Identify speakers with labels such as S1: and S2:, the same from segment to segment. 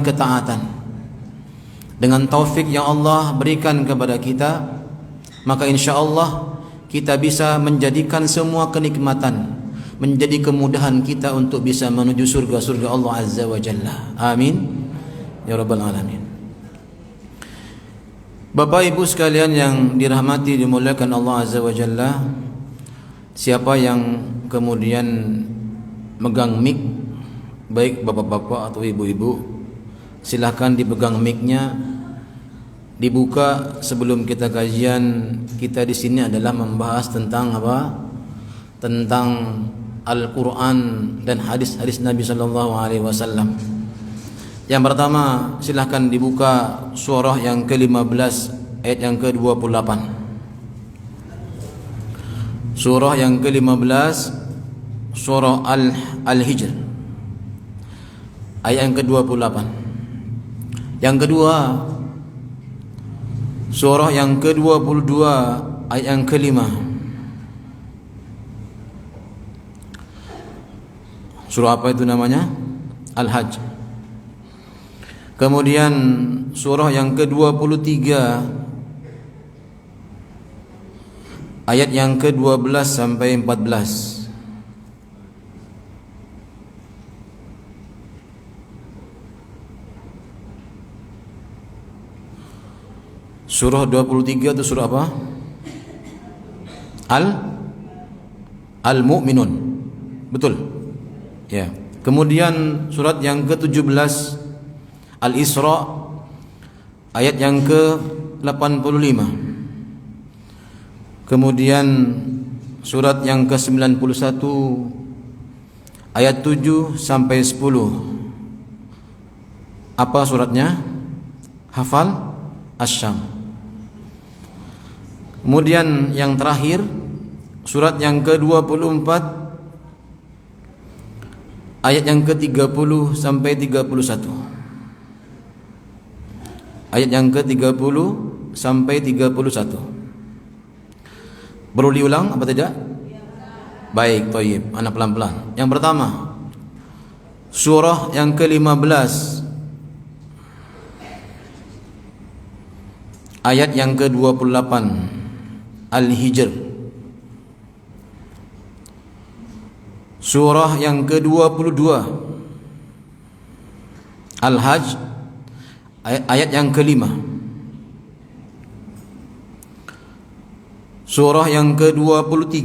S1: ketaatan. Dengan taufik yang Allah berikan kepada kita, maka insya-Allah kita bisa menjadikan semua kenikmatan menjadi kemudahan kita untuk bisa menuju surga-surga Allah Azza wa Jalla. Amin ya rabbal alamin. Bapak Ibu sekalian yang dirahmati dimuliakan Allah Azza wa Jalla, siapa yang kemudian megang mic, baik bapak-bapak atau ibu-ibu, silahkan dipegang mic-nya, dibuka. Sebelum kita kajian, kita di sini adalah membahas tentang apa? Tentang Al-Quran dan hadis-hadis Nabi Sallallahu Alaihi Wasallam. Yang pertama, silahkan dibuka surah yang ke-15 ayat yang ke-28. Surah yang ke-15, surah Al-Hijr ayat yang ke-28. Yang kedua, surah yang ke-22 ayat yang ke-5. Surah apa itu namanya? Al-Hajj. Kemudian surah yang ke-23 ayat yang ke-12 sampai 14. Surah 23 itu surah apa? Al-Mu'minun. Betul? Ya. Kemudian surat yang ke-17 Al-Isra ayat yang ke-85. Kemudian surat yang ke-91 ayat 7 sampai 10. Apa suratnya? Hafal? Asy-Syam. Kemudian yang terakhir surat yang ke-24 ayat yang ke-30 sampai 31. Ayat yang ke-30 sampai 31. Perlu diulang apa tidak? Baik, thayyib. Anak pelan-pelan. Yang pertama, surah yang ke-15 ayat yang ke-28 Al-Hijr. Surah yang ke-22 Al-Hajj ayat yang ke-5. Surah yang ke-23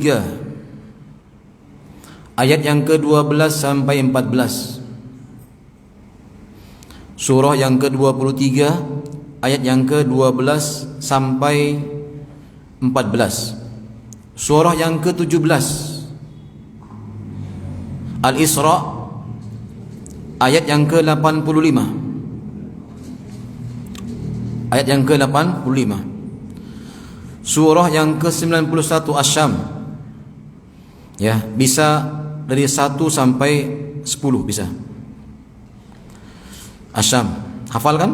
S1: ayat yang ke-12 sampai 14. Surah yang ke-23 ayat yang ke-12 sampai 14. Surah yang ke-17 Al-Isra ayat yang ke-85. Ayat yang ke-85. Surah yang ke-91 Asy-Syam. Ya, bisa dari 1 sampai 10 bisa. Asy-Syam. Hafal kan?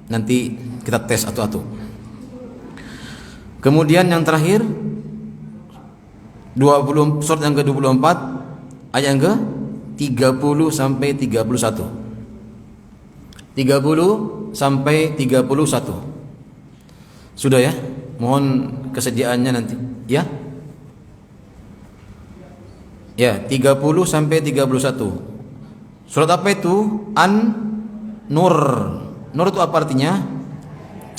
S1: Nanti kita tes satu-satu. Kemudian yang terakhir 20 surat yang ke-24 ayat yang ke-30 sampai 31. 30 sampai 31. Sudah ya? Mohon kesediaannya nanti, ya? Ya, 30 sampai 31. Surat apa itu? An-Nur. Nur itu apa artinya?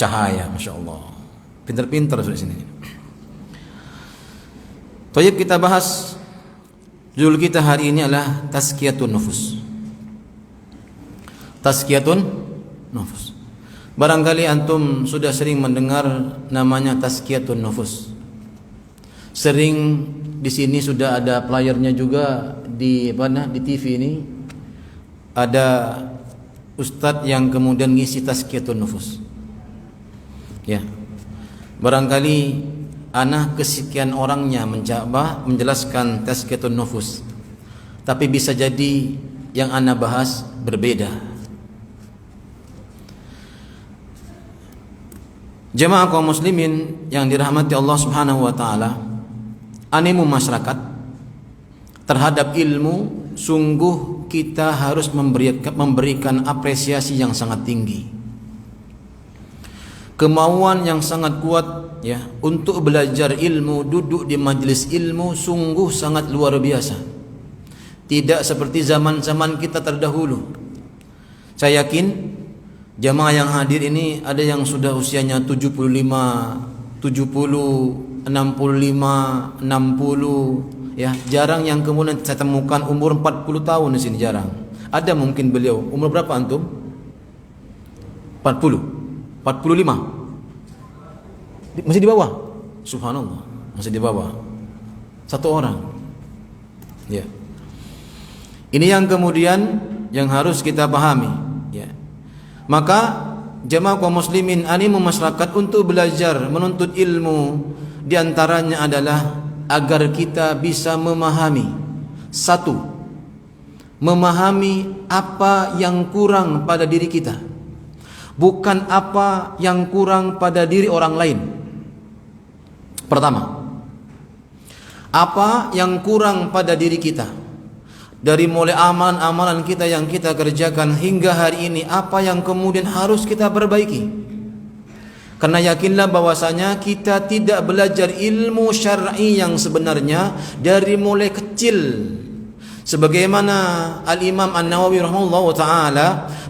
S1: Cahaya, Masya Allah. Pintar-pintar sudah sini. Thayyib, kita bahas. Judul kita hari ini adalah Tazkiyatun Nufus. Tazkiyatun Nufus. Barangkali antum sudah sering mendengar namanya Tazkiyatun Nufus. Sering di sini sudah ada playernya juga di TV ini. Ada ustadz yang kemudian ngisi Tazkiyatun Nufus. Ya. Barangkali anak kesekian orangnya menjelaskan Tazkiyatun Nufus, tapi bisa jadi yang ana bahas berbeda. Jemaah kaum muslimin yang dirahmati Allah Subhanahu wa taala, animo masyarakat terhadap ilmu sungguh kita harus memberikan apresiasi yang sangat tinggi, kemauan yang sangat kuat ya untuk belajar ilmu, duduk di majlis ilmu sungguh sangat luar biasa. Tidak seperti zaman-zaman kita terdahulu. Saya yakin jamaah yang hadir ini ada yang sudah usianya 75, 70, 65, 60 ya. Jarang yang kemudian saya temukan umur 40 tahun di sini, jarang. Ada mungkin beliau. Umur berapa antum? 40, 45. Masih di bawah. Subhanallah, masih di bawah. Satu orang. Ya. Ini yang kemudian yang harus kita pahami, ya. Maka jemaah kaum muslimin, animu masyarakat untuk belajar menuntut ilmu diantaranya adalah agar kita bisa memahami, satu, memahami apa yang kurang pada diri kita, bukan apa yang kurang pada diri orang lain. Pertama, apa yang kurang pada diri kita, dari mulai amalan-amalan kita yang kita kerjakan hingga hari ini, apa yang kemudian harus kita perbaiki. Karena yakinlah bahwasanya kita tidak belajar ilmu syar'i yang sebenarnya dari mulai kecil. Sebagaimana Al-Imam An-Nawawi rahimahullah ta'ala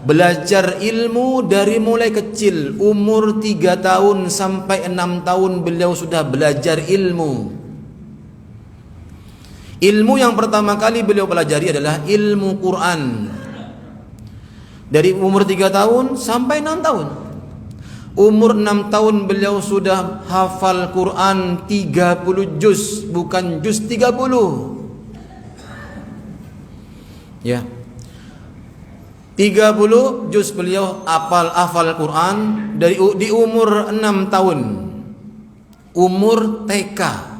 S1: belajar ilmu dari mulai kecil, umur 3 tahun sampai 6 tahun beliau sudah belajar ilmu. Ilmu yang pertama kali beliau pelajari adalah ilmu Quran. Dari umur 3 tahun sampai 6 tahun. Umur 6 tahun beliau sudah hafal Quran 30 juz, bukan juz 30. Ya. 30 juz beliau hafal Quran di umur 6 tahun. Umur TK.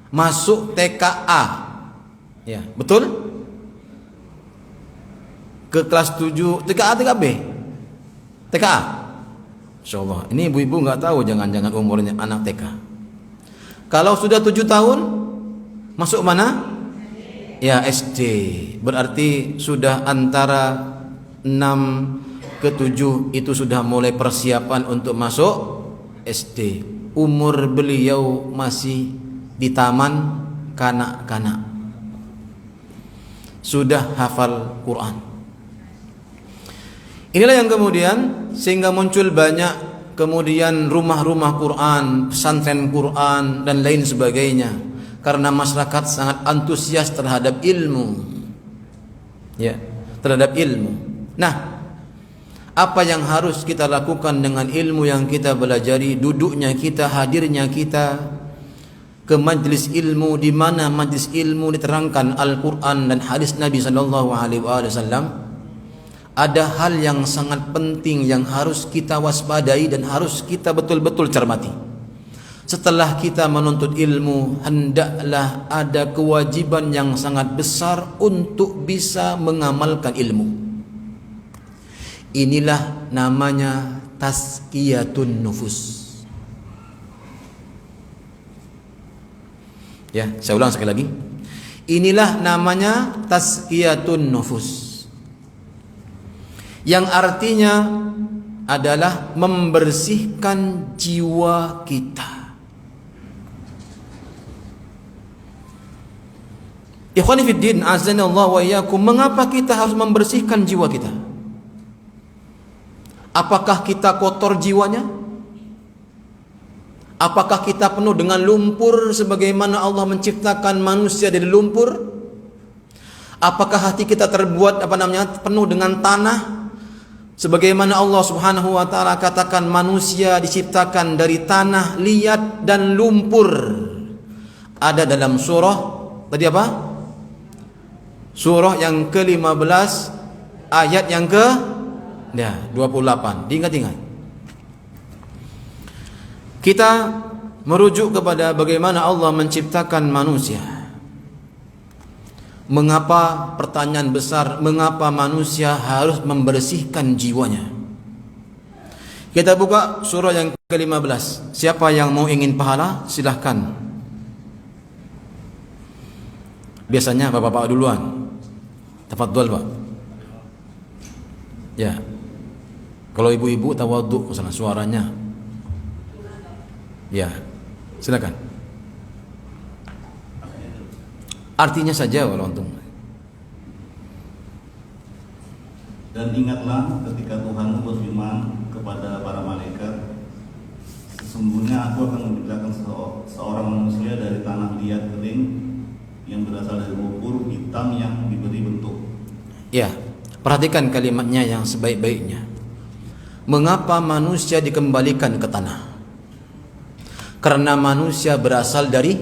S1: Masuk TKA, ya betul? Ke kelas 7, TKA, TKB, TKA. Insyaallah, ini ibu-ibu nggak tahu jangan-jangan umurnya anak TK. Kalau sudah 7 tahun, masuk mana? Ya SD. Berarti sudah antara 6 ke 7 itu sudah mulai persiapan untuk masuk SD. Umur beliau masih di taman kanak-kanak, sudah hafal Quran. Inilah yang kemudian sehingga muncul banyak kemudian rumah-rumah Quran, pesantren Quran dan lain sebagainya, karena masyarakat sangat antusias terhadap ilmu, ya, terhadap ilmu. Nah, apa yang harus kita lakukan dengan ilmu yang kita pelajari? Duduknya kita, hadirnya kita ke majlis ilmu, di mana majlis ilmu diterangkan Al-Quran dan hadis Nabi sallallahu alaihi wasallam. Ada hal yang sangat penting yang harus kita waspadai dan harus kita betul-betul cermati. Setelah kita menuntut ilmu, hendaklah ada kewajiban yang sangat besar untuk bisa mengamalkan ilmu. Inilah namanya tazkiyatun nufus. Ya, saya ulang sekali lagi. Inilah namanya tazkiyatun nufus, yang artinya adalah membersihkan jiwa kita. Ikhwani fiddin, azanallahu wa iyyakum, mengapa kita harus membersihkan jiwa kita? Apakah kita kotor jiwanya? Apakah kita penuh dengan lumpur sebagaimana Allah menciptakan manusia dari lumpur? Apakah hati kita terbuat penuh dengan tanah sebagaimana Allah Subhanahu wa taala katakan manusia diciptakan dari tanah, liat dan lumpur? Ada dalam surah tadi apa? Surah yang ke-15 ayat yang ke 28. Diingat-ingat. Kita merujuk kepada bagaimana Allah menciptakan manusia. Mengapa, pertanyaan besar, mengapa manusia harus membersihkan jiwanya? Kita buka surah yang ke-15. Siapa yang mau ingin pahala, silahkan. Biasanya bapak-bapak duluan. Tafadhol, Pak. Ya. Kalau ibu-ibu tawadhu masalah suaranya. Ya. Silakan. Artinya saja kalau antum.
S2: Dan ingatlah ketika Tuhanmu berfirman kepada para malaikat, sesungguhnya aku akan menciptakan seorang manusia dari tanah liat kering yang berasal dari lumpur hitam yang diberi bentuk.
S1: Ya, perhatikan kalimatnya yang sebaik-baiknya. Mengapa manusia dikembalikan ke tanah? Karena manusia berasal dari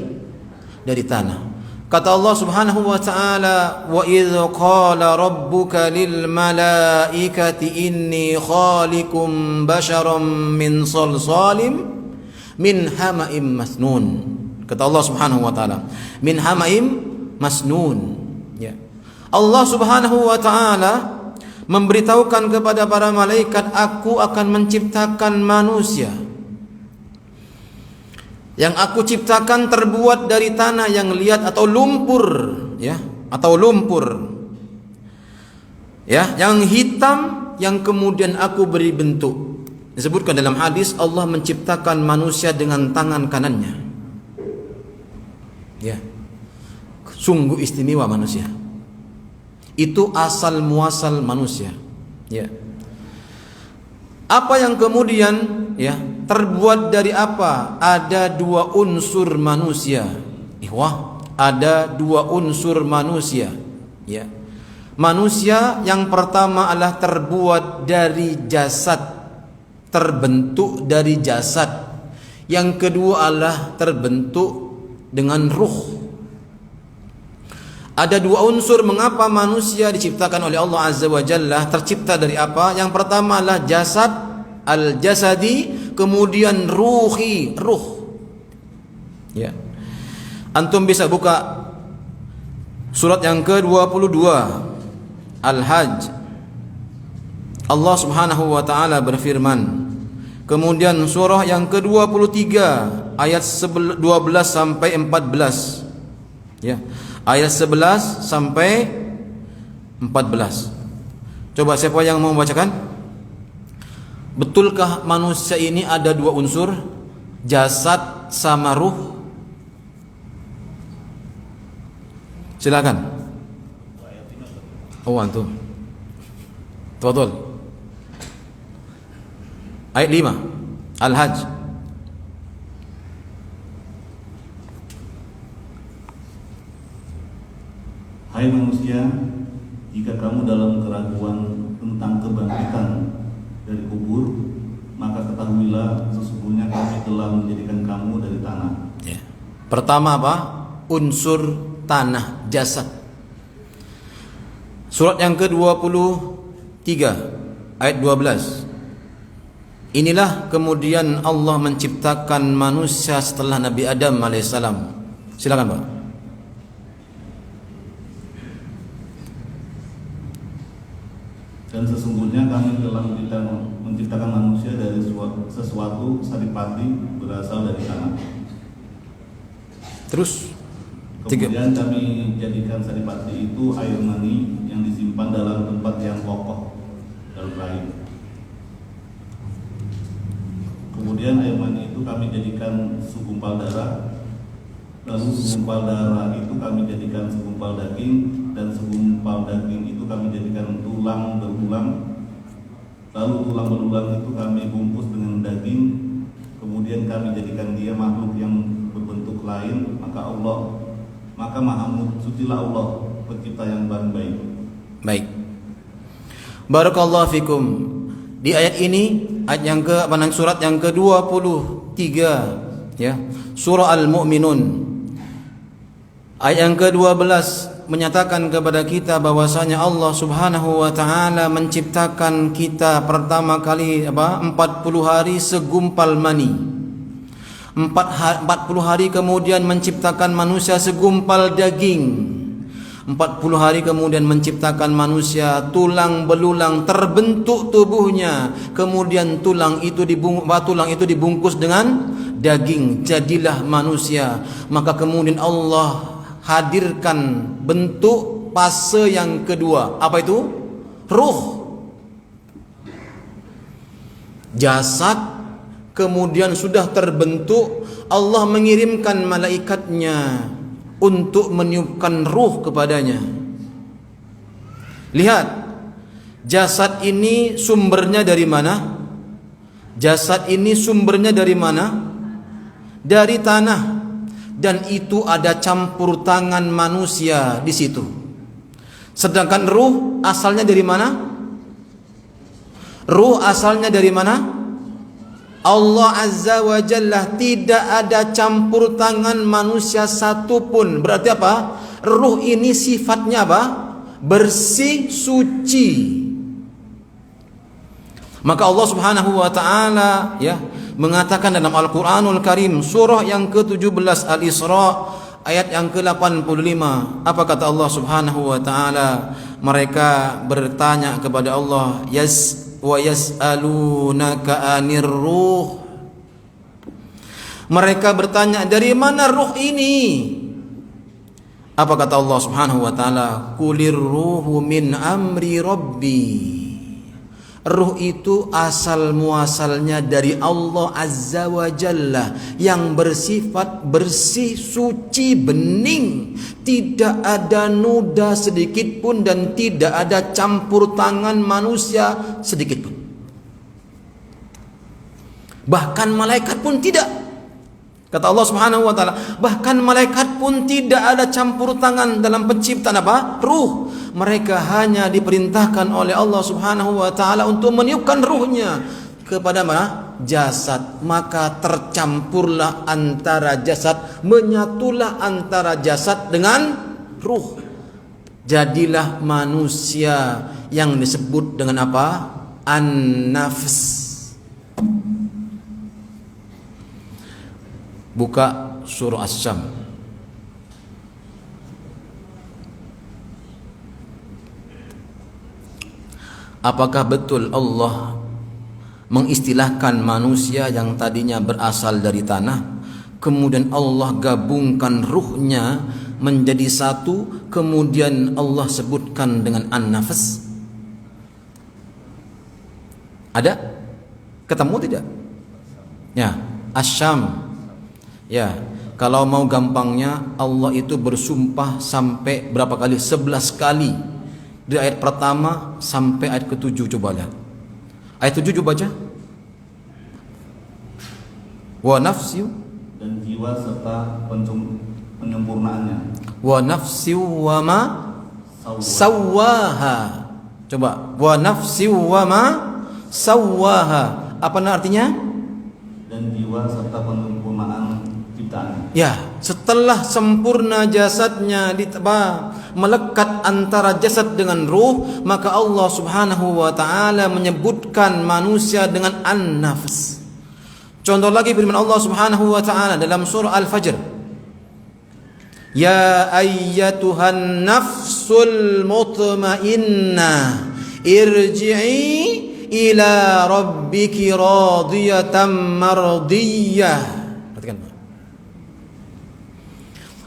S1: tanah. Kata Allah Subhanahu wa taala, "Wa idz qala rabbuka lil malaikati inni khaliqum basharam min salsalim min hama'im masnun." Kata Allah Subhanahu wa taala, min hama'im masnun. Ya. Allah Subhanahu wa taala memberitahukan kepada para malaikat, aku akan menciptakan manusia yang aku ciptakan terbuat dari tanah yang liat atau lumpur, ya, atau lumpur, ya, yang hitam yang kemudian aku beri bentuk. Disebutkan dalam hadis Allah menciptakan manusia dengan tangan kanannya. Ya, sungguh istimewa manusia. Itu asal muasal manusia. Ya. Apa yang kemudian, ya, terbuat dari apa? Ada dua unsur manusia. Ihwah, ada dua unsur manusia. Ya. Manusia yang pertama adalah terbuat dari jasad, terbentuk dari jasad. Yang kedua adalah terbentuk dengan ruh. Ada dua unsur mengapa manusia diciptakan oleh Allah Azza wa Jalla, tercipta dari apa? Yang pertama adalah jasad, al-jasadi, kemudian ruhi, ruh. Ya. Antum bisa buka surat yang ke-22 Al-Hajj. Allah Subhanahu wa taala berfirman. Kemudian surah yang ke-23 ayat 12 sampai 14. Ya. Ayat 11 sampai 14. Coba siapa yang mau membacakan? Betulkah manusia ini ada dua unsur? Jasad sama ruh? Silakan. Oh, antum. Tafadhol. Ayat 5 Al-Hajj.
S2: Hai manusia, jika kamu dalam keraguan tentang kebangkitan dari kubur, maka ketahuilah sesungguhnya kami telah menjadikan kamu dari tanah.
S1: Ya. Pertama apa? Unsur tanah, jasad. Surat yang ke-23 ayat 12. Inilah kemudian Allah menciptakan manusia setelah Nabi Adam alaihissalam. Silakan, Pak.
S2: Dan sesungguhnya kami telah menciptakan manusia dari sesuatu saripati berasal dari tanah.
S1: Terus
S2: kemudian kami jadikan saripati itu air mani yang disimpan dalam tempat yang kokoh dalam rahim. Kemudian air mani itu kami jadikan segumpal darah. Lalu segumpal darah itu kami jadikan segumpal daging, dan segumpal daging itu kami jadikan tulang berulang. Lalu tulang berulang itu kami bungkus dengan daging. Kemudian kami jadikan dia makhluk yang berbentuk lain. Maka Maha Sucilah Allah, Pencipta yang paling baik. Baik.
S1: Barakallahu fikum. Di ayat ini, ayat yang surat yang ke-23, ya. Surah Al-Mu'minun. Ayat yang ke-12 menyatakan kepada kita bahwasanya Allah Subhanahu wa taala menciptakan kita pertama kali 40 hari segumpal mani. 40 hari kemudian menciptakan manusia segumpal daging. 40 hari kemudian menciptakan manusia tulang belulang, terbentuk tubuhnya. Kemudian tulang itu dibungkus dengan daging, jadilah manusia. Maka kemudian Allah hadirkan bentuk fase yang kedua. Apa itu? Ruh. Jasad kemudian sudah terbentuk, Allah mengirimkan malaikatnya untuk meniupkan ruh kepadanya. Lihat, jasad ini sumbernya dari mana? Jasad ini sumbernya dari mana? Dari tanah. Dan itu ada campur tangan manusia di situ. Sedangkan ruh asalnya dari mana? Ruh asalnya dari mana? Allah Azza wa Jalla, tidak ada campur tangan manusia satupun. Berarti apa? Ruh ini sifatnya apa? Bersih, suci. Maka Allah Subhanahu wa taala ya mengatakan dalam Al-Qur'anul Karim surah yang ke-17 Al-Isra ayat yang ke-85. Apa kata Allah Subhanahu wa taala? Mereka bertanya kepada Allah, wa yas'alunaka 'anir ruh. Mereka bertanya, dari mana ruh ini? Apa kata Allah Subhanahu wa taala? Qulir ruhu min amri rabbi. Ruh itu asal muasalnya dari Allah Azza wa Jalla yang bersifat bersih, suci, bening, tidak ada noda sedikit pun dan tidak ada campur tangan manusia sedikit pun. Bahkan malaikat pun tidak. Kata Allah Subhanahu wa taala, bahkan malaikat pun tidak ada campur tangan dalam penciptaan apa? Ruh. Mereka hanya diperintahkan oleh Allah Subhanahu wa taala untuk meniupkan ruhnya kepada mana? Jasad. Maka tercampurlah antara jasad, menyatulah antara jasad dengan ruh. Jadilah manusia yang disebut dengan apa? An-nafs. Buka surah Asy-Syam. Apakah betul Allah mengistilahkan manusia yang tadinya berasal dari tanah, kemudian Allah gabungkan ruhnya menjadi satu, kemudian Allah sebutkan dengan an-nafs? Ada? Ketemu tidak? Ya, Asy-Syam. Ya, kalau mau gampangnya, Allah itu bersumpah sampai berapa kali? 11 kali. Dari ayat pertama sampai ayat ke-7. Coba lihat. Ayat 7 coba baca. Wa nafsi,
S2: dan jiwa serta penyempurnaannya.
S1: Wa nafsi wa ma sawwaha. Coba. Wa nafsi wa ma sawwaha. Apa artinya?
S2: Dan jiwa serta penyempurnaan ciptaan.
S1: Ya, setelah sempurna jasadnya melekat antara jasad dengan ruh, maka Allah Subhanahu wa taala menyebutkan manusia dengan an-nafs. Contoh lagi firman Allah Subhanahu wa taala dalam surah Al-Fajr. Ya ayyatuhan nafsul mutmainnah irji'i ila rabbiki radiyatan mardiyah. Perhatikan.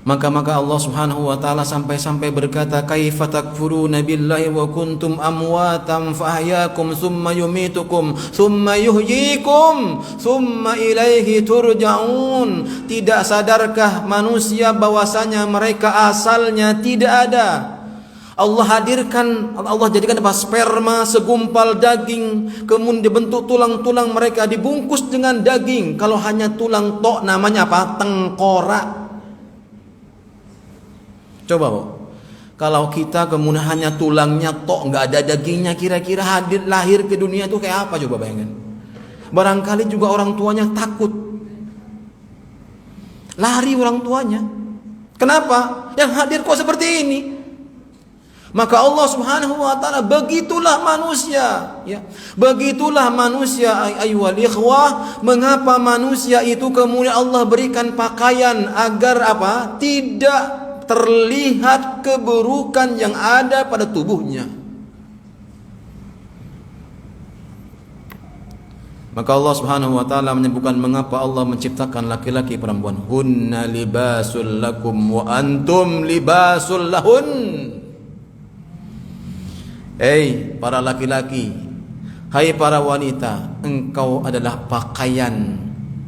S1: Maka Allah Subhanahu wa taala sampai berkata, kaifa takfuruna billahi wa kuntum amwatan fa ahyakum thumma yumitukum thumma yuhyikum thumma ilaihi turja'un. Tidak sadarkah manusia bahwasanya mereka asalnya tidak ada? Allah hadirkan, Allah jadikan apa? Sperma, segumpal daging, kemudian dibentuk tulang-tulang mereka, dibungkus dengan daging. Kalau hanya tulang tok namanya apa? Tengkorak. Coba Bu, kalau kita kemudian hanya tulangnya tok, nggak ada dagingnya, kira-kira lahir ke dunia itu kayak apa? Coba bayangkan. Barangkali juga orang tuanya takut, lari orang tuanya. Kenapa? Yang hadir kok seperti ini? Maka Allah Subhanahu wa taala, begitulah manusia, ya. Begitulah manusia ayyuhal ikhwah, mengapa manusia itu kemudian Allah berikan pakaian agar apa? Tidak terlihat keburukan yang ada pada tubuhnya. Maka Allah Subhanahu wa taala menyebutkan mengapa Allah menciptakan laki-laki perempuan. Hunna libasul lakum wa antum libasul lahun. para laki-laki, hai para wanita, engkau adalah pakaian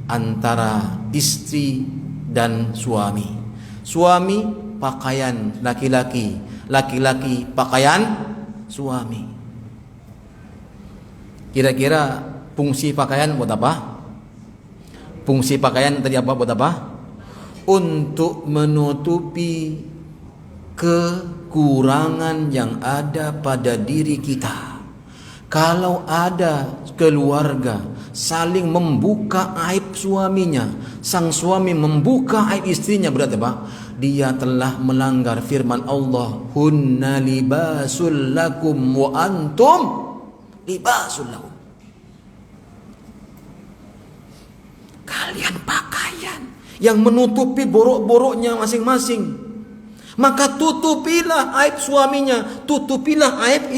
S1: antara istri dan suami. Suami pakaian laki-laki, laki-laki pakaian suami. Kira-kira fungsi pakaian buat apa? Fungsi pakaian tadi apa, buat apa? Untuk menutupi kekurangan yang ada pada diri kita. Kalau ada keluarga saling membuka aib suaminya, sang suami membuka aib istrinya, berarti apa? Dia telah melanggar firman Allah, hunna libasul lakum wa antum libasul lahum. Kalian pakaian yang menutupi borok-boroknya masing-masing. Maka tutupilah aib suaminya, tutupilah aib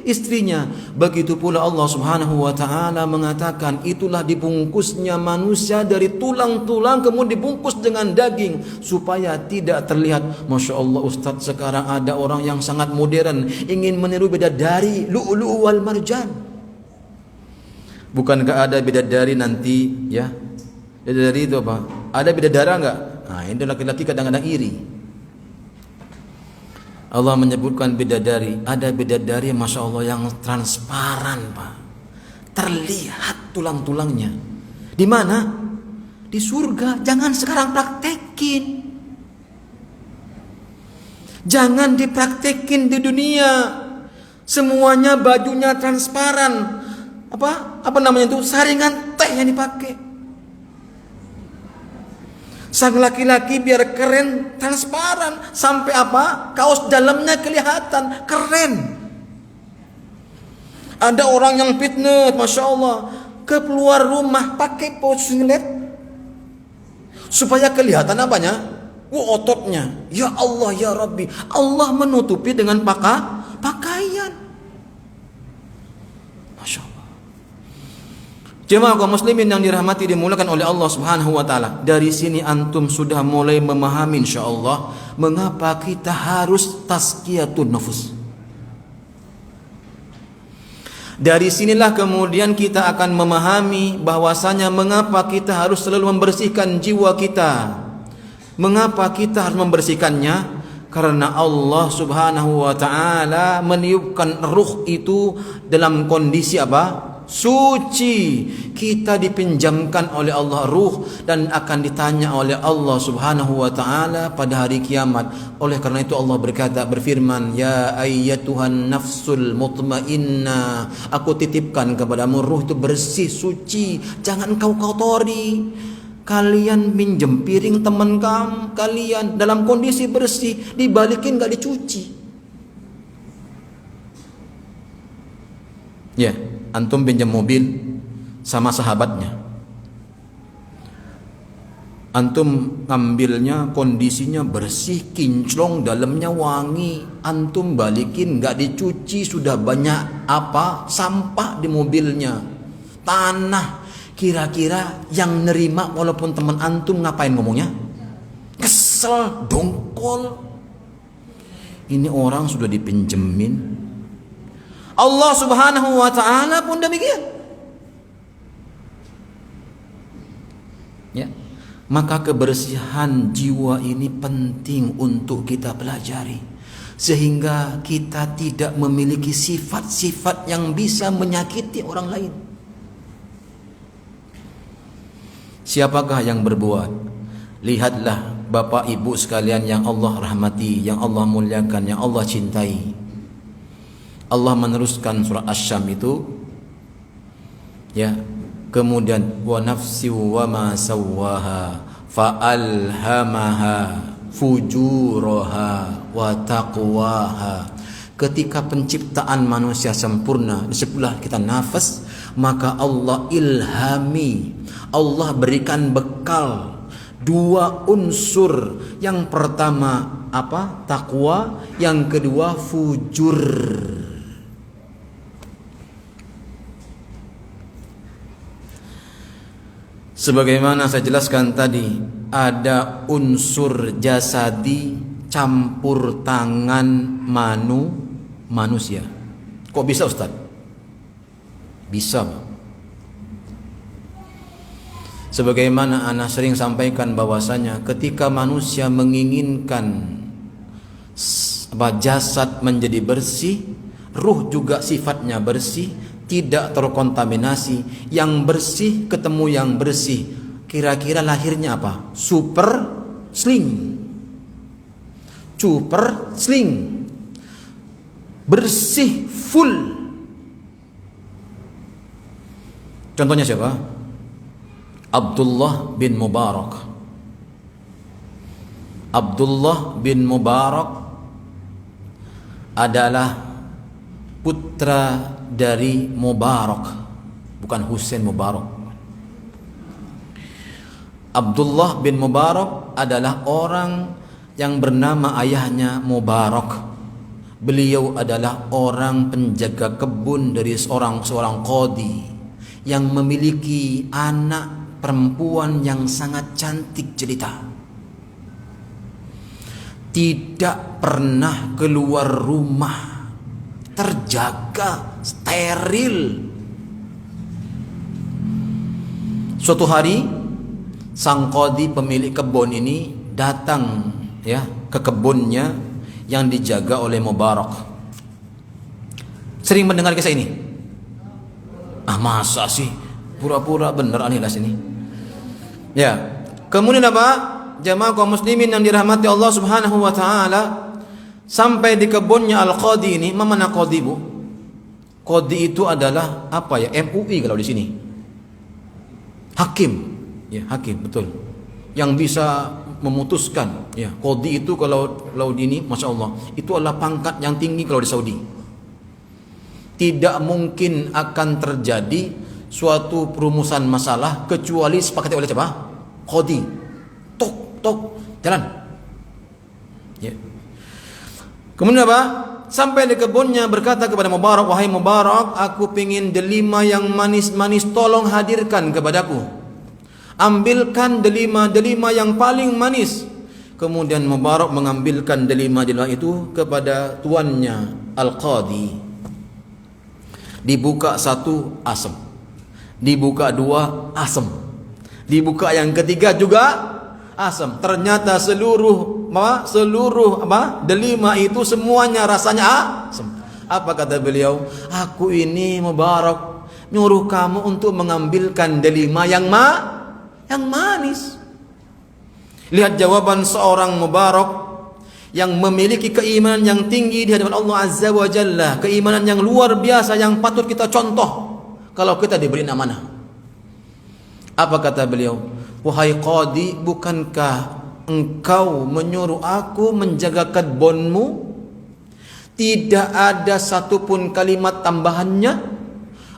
S1: istrinya. Begitu pula Allah Subhanahu wa taala mengatakan, itulah dibungkusnya manusia dari tulang-tulang kemudian dibungkus dengan daging supaya tidak terlihat. Masya Allah Ustaz, sekarang ada orang yang sangat modern ingin meniru bidadari, lu'lu' wal marjan. Bukankah ada bidadari nanti ya? Bidadari itu apa? Ada bidadara enggak? Nah, itu laki-laki kadang-kadang iri. Allah menyebutkan bidadari, ada bidadari Masya Allah yang transparan Pak, terlihat tulang-tulangnya. Di mana? Di surga. Jangan sekarang praktekin, jangan dipraktekin di dunia. Semuanya bajunya transparan. Apa namanya itu? Saringan teh yang dipakai. Sang laki-laki biar keren transparan, sampai apa? Kaos dalamnya kelihatan keren. Ada orang yang fitness, Masya Allah, keluar rumah pakai singlet supaya kelihatan apanya? Ototnya. Ya Allah ya Rabbi, Allah menutupi dengan pakaian. Masya Allah. Jemaah kaum muslimin yang dirahmati dimulakan oleh Allah Subhanahu wa taala. Dari sini antum sudah mulai memahami insyaallah mengapa kita harus tazkiyatun nafs. Dari sinilah kemudian kita akan memahami bahwasanya mengapa kita harus selalu membersihkan jiwa kita. Mengapa kita harus membersihkannya? Karena Allah Subhanahu wa taala meniupkan ruh itu dalam kondisi apa? Suci. Kita dipinjamkan oleh Allah ruh dan akan ditanya oleh Allah Subhanahu wa taala pada hari kiamat. Oleh karena itu Allah berfirman, ya ayyatuhan nafsul mutmainnah, aku titipkan kepadamu ruh itu bersih, suci, jangan kau kotori. Kalian minjem piring teman kalian dalam kondisi bersih, dibalikin gak dicuci. Ya, antum pinjam mobil sama sahabatnya, antum ngambilnya kondisinya bersih, kinclong, dalamnya wangi, antum balikin gak dicuci, sudah banyak sampah di mobilnya, tanah. Kira-kira yang nerima walaupun teman antum ngapain ngomongnya? Kesel, dongkol. Ini orang sudah dipinjemin. Allah Subhanahu wa taala pun demikian. Ya. Maka kebersihan jiwa ini penting untuk kita pelajari sehingga kita tidak memiliki sifat-sifat yang bisa menyakiti orang lain. Siapakah yang berbuat? Lihatlah Bapak Ibu sekalian yang Allah rahmati, yang Allah muliakan, yang Allah cintai. Allah meneruskan surah Asy-Syam itu, ya, kemudian wa nafsi wa ma sawwaha fa alhamaha fujuraha wa taqwaha. Ketika penciptaan manusia sempurna, disebutlah kita nafas, maka Allah ilhami, Allah berikan bekal dua unsur. Yang pertama apa? Takwa. Yang kedua fujur. Sebagaimana saya jelaskan tadi, ada unsur jasadi campur tangan manusia. Kok bisa Ustaz? Bisa. Sebagaimana ana sering sampaikan bahwasanya ketika manusia menginginkan jasad menjadi bersih, ruh juga sifatnya bersih, tidak terkontaminasi, yang bersih ketemu yang bersih, kira-kira lahirnya apa? Super sling. Super sling. Bersih full. Contohnya siapa? Abdullah bin Mubarak. Abdullah bin Mubarak adalah putra dari Mubarak, bukan Husain Mubarak. Abdullah bin Mubarak adalah orang yang bernama ayahnya Mubarak. Beliau adalah orang penjaga kebun dari seorang qadhi yang memiliki anak perempuan yang sangat cantik jelita. Tidak pernah keluar rumah, terjaga steril. Suatu hari sang qadhi pemilik kebun ini datang ke kebunnya yang dijaga oleh Mubarak. Sering mendengar kisah ini? Masa sih? Pura-pura bener anilah sini. Ya. Kemudian apa? Jamaah kaum muslimin yang dirahmati Allah Subhanahu wa taala, sampai di kebunnya al-qadhi ini. Mana qadhi, Bu? Qadhi itu adalah apa ya? MUI kalau di sini. Hakim. Ya, hakim, betul. Yang bisa memutuskan. Ya, qadhi itu kalau di ini, Masya Allah, itu adalah pangkat yang tinggi kalau di Saudi. Tidak mungkin akan terjadi suatu perumusan masalah kecuali sepakati oleh siapa? Qadhi. Tok, jalan. Ya. Kemudian apa? Sampai di kebunnya berkata kepada Mubarak, wahai Mubarak, aku pingin delima yang manis-manis, tolong hadirkan kepadaku. Ambilkan delima yang paling manis. Kemudian Mubarak mengambilkan delima itu kepada tuannya Al-Qadhi. Dibuka satu, asam. Dibuka dua, asam. Dibuka yang ketiga juga asam. Ternyata seluruh delima itu semuanya rasanya asam. Apa kata beliau? Aku ini Mubarak nyuruh kamu untuk mengambilkan delima yang manis. Lihat jawaban seorang Mubarak yang memiliki keimanan yang tinggi di hadapan Allah Azza wa Jalla, keimanan yang luar biasa yang patut kita contoh kalau kita diberi amanah. Apa kata beliau? Wahai Qadhi, bukankah engkau menyuruh aku menjaga kebunmu? Tidak ada satupun kalimat tambahannya.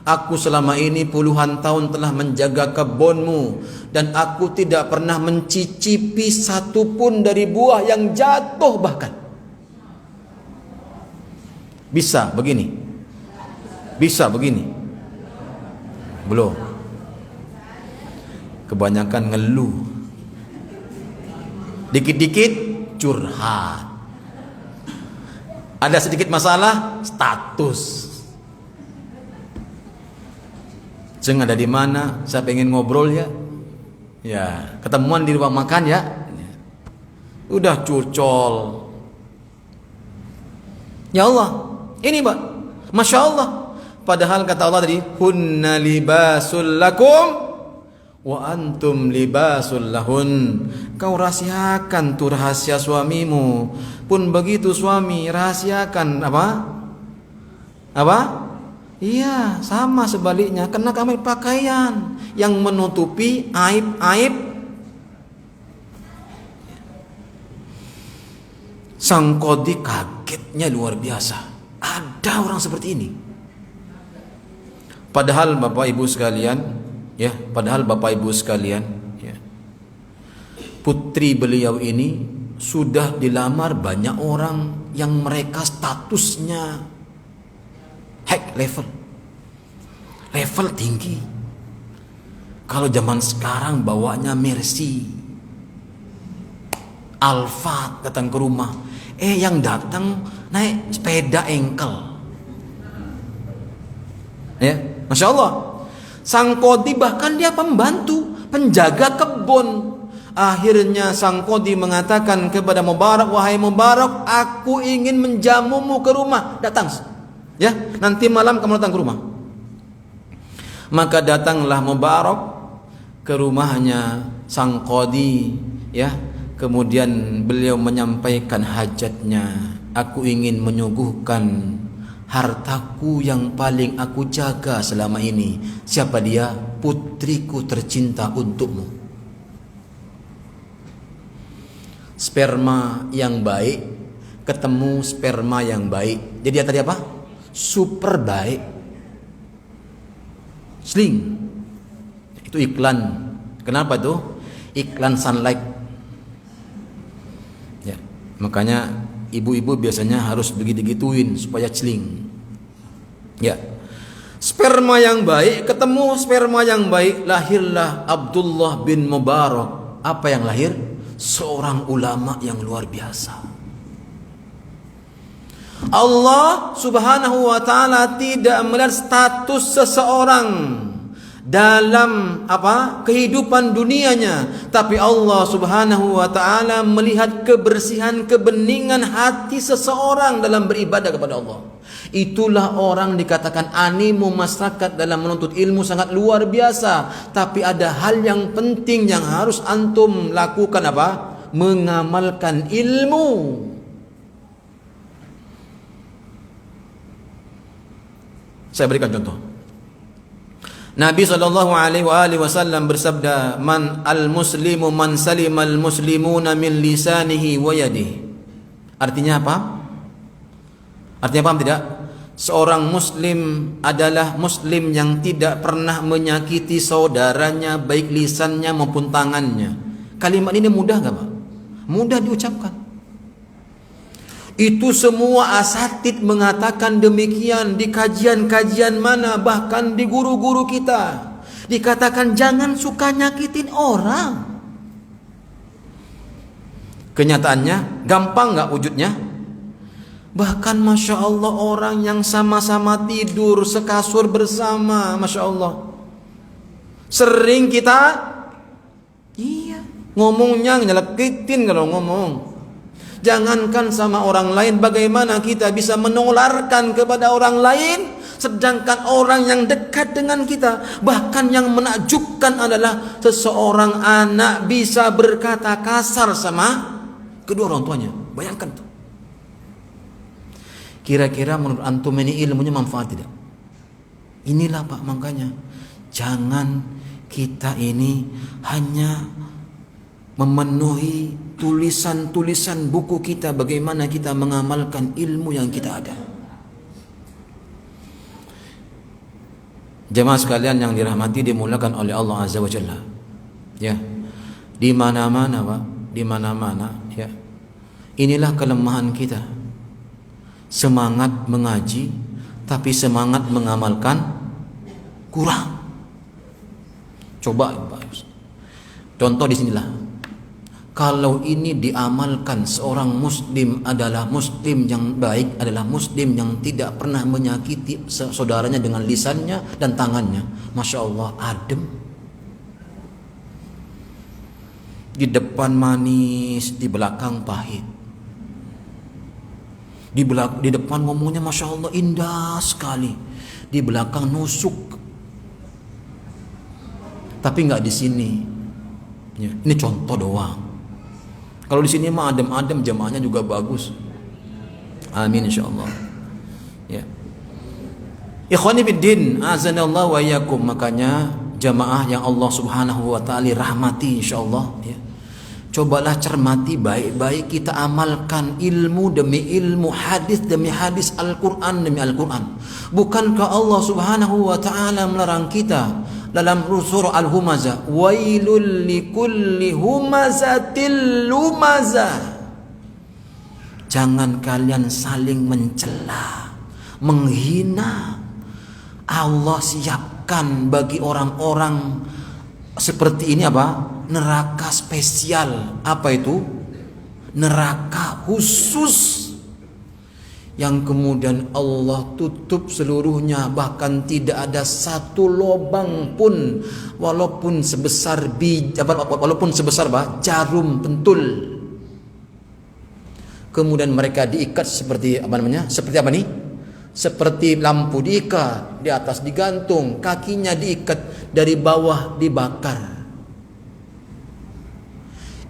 S1: Aku selama ini puluhan tahun telah menjaga kebunmu dan aku tidak pernah mencicipi satupun dari buah yang jatuh bahkan. Bisa begini? Bisa begini? Belum. Kebanyakan ngeluh, dikit-dikit curhat, ada sedikit masalah status. Jeng ada di mana? Saya pengen ngobrol ya. Ya, ketemuan di ruang makan ya. Udah curcol. Ya Allah, ini Pak, Masya Allah. Padahal kata Allah tadi, hunna libasul lakum wa antum libasul lahun. Kau rahasiakan tuh rahasia suamimu. Pun begitu suami rahasiakan apa? Iya, sama sebaliknya. Karena kami pakaian yang menutupi aib-aib. Sang Qadhi kagetnya luar biasa. Ada orang seperti ini. Padahal Bapak Ibu sekalian, putri beliau ini sudah dilamar banyak orang yang mereka statusnya high level tinggi. Kalau zaman sekarang bawanya Mercy, Alfa datang ke rumah, yang datang naik sepeda engkel. Ya, Masya Allah. Sang qadhi bahkan dia pembantu, penjaga kebun. Akhirnya sang qadhi mengatakan kepada Mubarak, wahai Mubarak, aku ingin menjamumu ke rumah. Datang, ya, nanti malam kamu datang ke rumah. Maka datanglah Mubarak ke rumahnya sang qadhi, ya. Kemudian beliau menyampaikan hajatnya. Aku ingin menyuguhkan hartaku yang paling aku jaga selama ini. Siapa dia? Putriku tercinta untukmu. Sperma yang baik ketemu sperma yang baik. Jadi tadi apa? Super baik. Sling. Itu iklan. Kenapa tuh? Iklan sunlight. Ya, makanya ibu-ibu biasanya harus begitu-gituin supaya celing. Ya. Sperma yang baik ketemu sperma yang baik, lahirlah Abdullah bin Mubarak. Apa yang lahir? Seorang ulama yang luar biasa. Allah Subhanahu wa taala tidak melihat status seseorang dalam kehidupan dunianya, tapi Allah Subhanahu wa taala melihat kebersihan, kebeningan hati seseorang dalam beribadah kepada Allah. Itulah orang dikatakan animo masyarakat dalam menuntut ilmu sangat luar biasa. Tapi ada hal yang penting yang harus antum lakukan, mengamalkan ilmu. Saya berikan contoh. Nabi SAW bersabda, Man al-muslimu man salimal muslimuna min lisanihi wa yadihi. Artinya apa? Artinya paham tidak? Seorang muslim adalah muslim yang tidak pernah menyakiti saudaranya, baik lisannya maupun tangannya. Kalimat ini mudah gak Pak? Mudah diucapkan. Itu semua asatid mengatakan demikian di kajian-kajian mana, bahkan di guru-guru kita. Dikatakan jangan suka nyakitin orang. Kenyataannya gampang gak wujudnya? Bahkan Masya Allah orang yang sama-sama tidur sekasur bersama, Masya Allah, sering kita ngomongnya nyelekitin kalau ngomong. Jangankan sama orang lain, bagaimana kita bisa menularkan kepada orang lain, sedangkan orang yang dekat dengan kita. Bahkan yang menakjubkan adalah seseorang anak bisa berkata kasar sama kedua orang tuanya. Bayangkan tuh. Kira-kira menurut antum ini ilmunya manfaat tidak? Inilah Pak, makanya jangan kita ini hanya memenuhi tulisan-tulisan buku kita, bagaimana kita mengamalkan ilmu yang kita ada. Jemaah sekalian yang dirahmati, dimulakan oleh Allah Azza wa Jalla. Ya. Di mana-mana Pak, di mana-mana ya. Inilah kelemahan kita. Semangat mengaji tapi semangat mengamalkan kurang. Coba Pak. Contoh di sinilah. Kalau ini diamalkan, seorang muslim adalah muslim yang baik, adalah muslim yang tidak pernah menyakiti saudaranya dengan lisannya dan tangannya. Masya Allah, adem. Di depan manis, di belakang pahit. Di depan ngomongnya Masya Allah indah sekali, di belakang nusuk. Tapi nggak di sini. Ya, ini contoh doang. Kalau di sini mah adem-adem, jamaahnya juga bagus. Amin insyaallah. Ya. Ikhwani fiddin, azanallahu wa iyyakum. Makanya jamaah yang Allah Subhanahu wa taala rahmati insyaallah, ya. Cobalah cermati baik-baik, kita amalkan ilmu demi ilmu, hadis demi hadis, Al-Quran demi Al-Quran. Bukankah Allah Subhanahu wa ta'ala melarang kita dalam surah Al-Humazah, wailul likulli humazatil lumazah. Jangan kalian saling mencela, menghina. Allah siapkan bagi orang-orang seperti ini neraka spesial. Apa itu? Neraka khusus yang kemudian Allah tutup seluruhnya, bahkan tidak ada satu lubang pun walaupun sebesar jarum pentul. Kemudian mereka diikat seperti seperti lampu diikat, di atas digantung, kakinya diikat, dari bawah dibakar.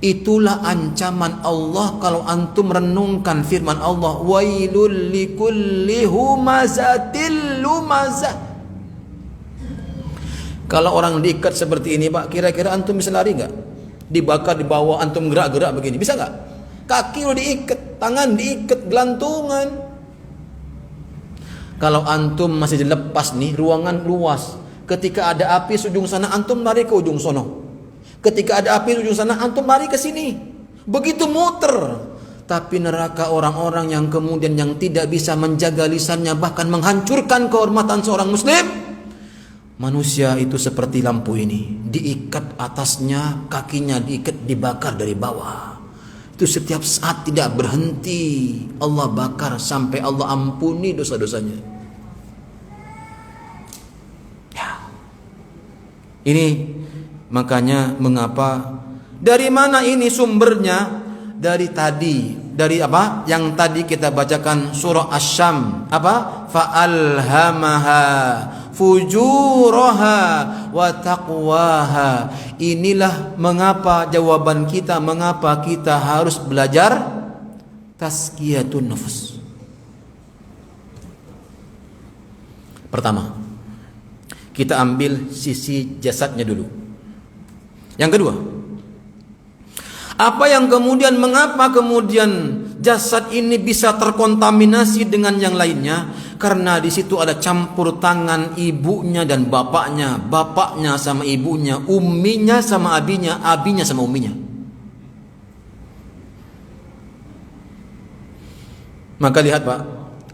S1: Itulah ancaman Allah kalau antum renungkan firman Allah, wailul likulli humazatil lumazah. Kalau orang diikat seperti ini, Pak, kira-kira antum bisa lari enggak? Dibakar di bawah, antum gerak-gerak begini, bisa enggak? Kaki udah diikat, tangan diikat, gelantungan. Kalau antum masih dilepas nih, ruangan luas, ketika ada api ujung sana, antum lari ke ujung sono. Ketika ada api ujung sana, antum lari ke sini. Begitu muter. Tapi neraka orang-orang yang kemudian yang tidak bisa menjaga lisannya, bahkan menghancurkan kehormatan seorang muslim. Manusia itu seperti lampu ini, diikat atasnya, kakinya diikat, dibakar dari bawah. Itu setiap saat tidak berhenti. Allah bakar sampai Allah ampuni dosa-dosanya. Ya. Ini makanya mengapa, dari mana ini sumbernya? Dari tadi, dari apa? Yang tadi kita bacakan surah Asy-Syam, apa? Fa'alhamaha fujuraha wa taqwaha. Inilah mengapa jawaban kita, mengapa kita harus belajar tazkiyatun nufus. Pertama, kita ambil sisi jasadnya dulu. Yang kedua, apa yang kemudian, mengapa kemudian jasad ini bisa terkontaminasi dengan yang lainnya? Karena di situ ada campur tangan ibunya dan bapaknya, bapaknya sama ibunya, umminya sama abinya, abinya sama umminya. Maka lihat, Pak,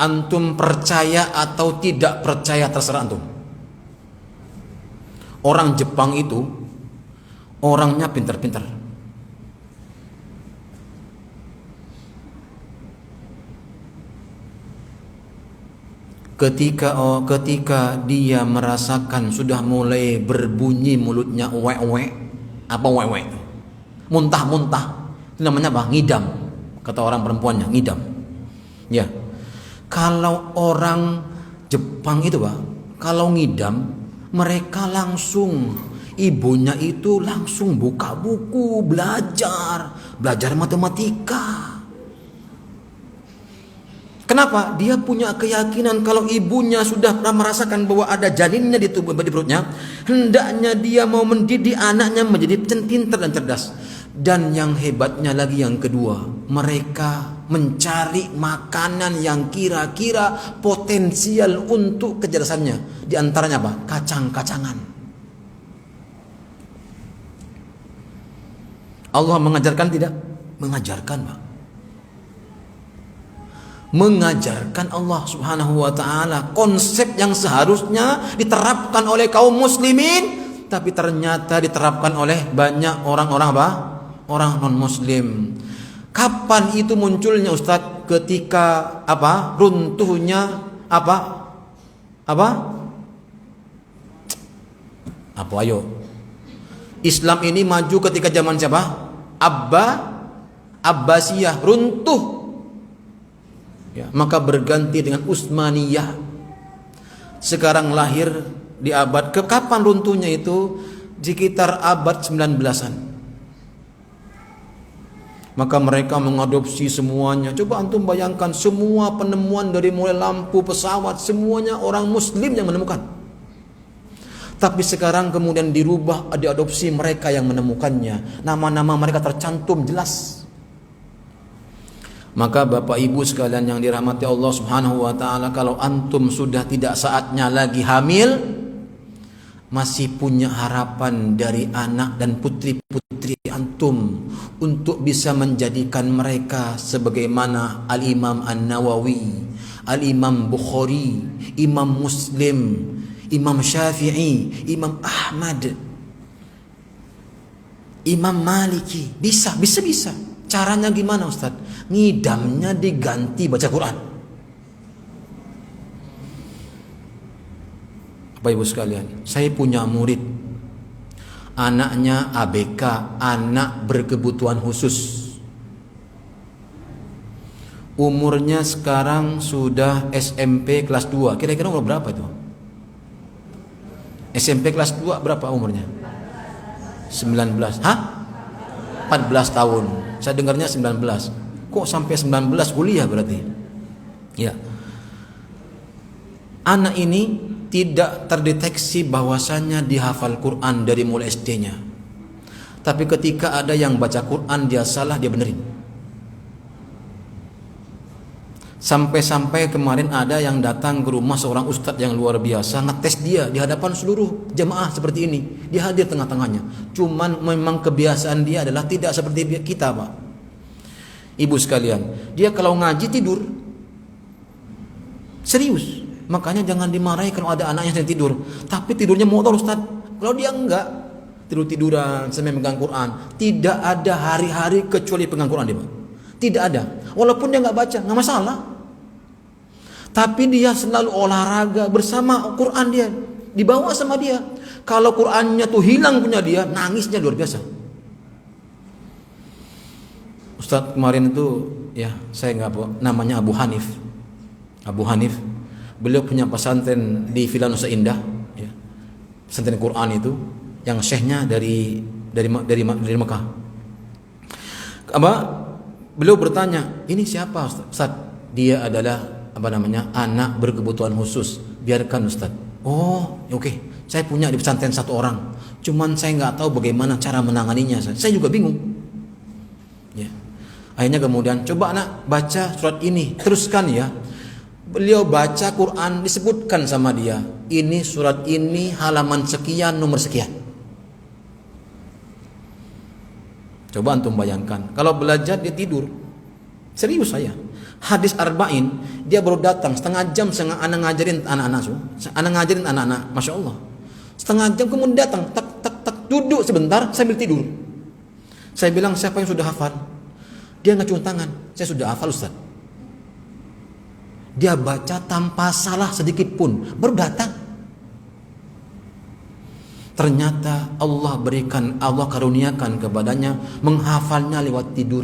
S1: antum percaya atau tidak percaya terserah antum. Orang Jepang itu orangnya pintar-pintar. Ketika dia merasakan sudah mulai berbunyi mulutnya wek-wek, apa wek-wek? Muntah-muntah. Itu namanya apa? Ngidam. Kata orang perempuannya, ngidam. Ya. Kalau orang Jepang itu, Pak, kalau ngidam, mereka langsung, ibunya itu langsung buka buku, belajar matematika. Kenapa? Dia punya keyakinan kalau ibunya sudah pernah merasakan bahwa ada janinnya di tubuh, di perutnya, hendaknya dia mau mendidik anaknya menjadi pintar dan cerdas. Dan yang hebatnya lagi yang kedua, mereka mencari makanan yang kira-kira potensial untuk kecerdasannya. Di antaranya apa? Kacang-kacangan. Allah mengajarkan tidak? Mengajarkan, Pak. Mengajarkan Allah Subhanahu wa taala konsep yang seharusnya diterapkan oleh kaum muslimin, tapi ternyata diterapkan oleh banyak orang-orang apa? Orang non muslim. Kapan itu munculnya, Ustadz? Ketika apa? Runtuhnya apa? Apa ayo? Islam ini maju ketika zaman siapa? Abbasiyah runtuh. Ya, maka berganti dengan Utsmaniyah. Sekarang lahir di abad kapan runtuhnya itu? Sekitar abad 19-an. Maka mereka mengadopsi semuanya. Coba antum bayangkan, semua penemuan dari mulai lampu, pesawat, semuanya orang muslim yang menemukan. Tapi sekarang kemudian dirubah, diadopsi mereka yang menemukannya. Nama-nama mereka tercantum jelas. Maka Bapak Ibu sekalian yang dirahmati Allah Subhanahu wa taala, kalau antum sudah tidak saatnya lagi hamil, masih punya harapan dari anak dan putri-putri antum untuk bisa menjadikan mereka sebagaimana Al-Imam An-Nawawi, Al-Imam Bukhari, Imam Muslim, Imam Syafi'i, Imam Ahmad, Imam Maliki. Bisa. Caranya gimana, Ustaz? Ngidamnya diganti baca Quran. Bapak Ibu sekalian, saya punya murid, anaknya ABK, anak berkebutuhan khusus. Umurnya sekarang sudah SMP kelas 2. Kira-kira umur berapa itu? SMP kelas 2 berapa umurnya? 19. Hah? 14 tahun. Saya dengarnya 19. Kok sampai 19 kuliah berarti? Ya. Anak ini tidak terdeteksi bahwasannya dihafal Quran dari mulai SD-nya. Tapi ketika ada yang baca Quran dia salah, dia benerin. Sampai-sampai kemarin ada yang datang ke rumah seorang ustadz yang luar biasa, ngetes dia di hadapan seluruh jemaah seperti ini. Dia hadir tengah-tengahnya. Cuman memang kebiasaan dia adalah tidak seperti kita, Pak. Ibu sekalian, dia kalau ngaji tidur. Serius. Makanya jangan dimarahi kalau ada anaknya yang tidur. Tapi tidurnya motor, Ustaz. Kalau dia enggak, tidur-tiduran sambil megang Quran. Tidak ada hari-hari kecuali pegang Quran dia, Pak. Tidak ada. Walaupun dia enggak baca, enggak masalah. Tapi dia selalu olahraga bersama Quran dia. Dibawa sama dia. Kalau Qurannya tuh hilang punya dia, nangisnya luar biasa. Ustaz kemarin itu, ya saya enggak apa, namanya Abu Hanif. Abu Hanif. Beliau punya pesantren di Villa Nusa Indah, ya. Pesantren Quran itu, yang syekhnya dari Mekah. Beliau bertanya, ini siapa Ustaz? Dia adalah anak berkebutuhan khusus. Biarkan Ustaz. Oh, oke. Saya punya di pesantren 1 orang. Cuman saya nggak tahu bagaimana cara menanganinya. Saya juga bingung. Ya. Akhirnya kemudian coba anak baca surat ini, teruskan ya. Beliau baca Quran, disebutkan sama dia, ini surat ini halaman sekian, nomor sekian. Coba antum bayangkan, kalau belajar dia tidur. Serius saya. Hadis Arba'in, dia baru datang setengah jam, anak ngajarin anak-anak, Masya Allah. Setengah jam kemudian datang, tak, duduk sebentar sambil tidur. Saya bilang, siapa yang sudah hafal? Dia ngacung tangan, saya sudah hafal Ustaz. Dia baca tanpa salah sedikit pun, baru datang. Ternyata Allah karuniakan kepadanya menghafalnya lewat tidur.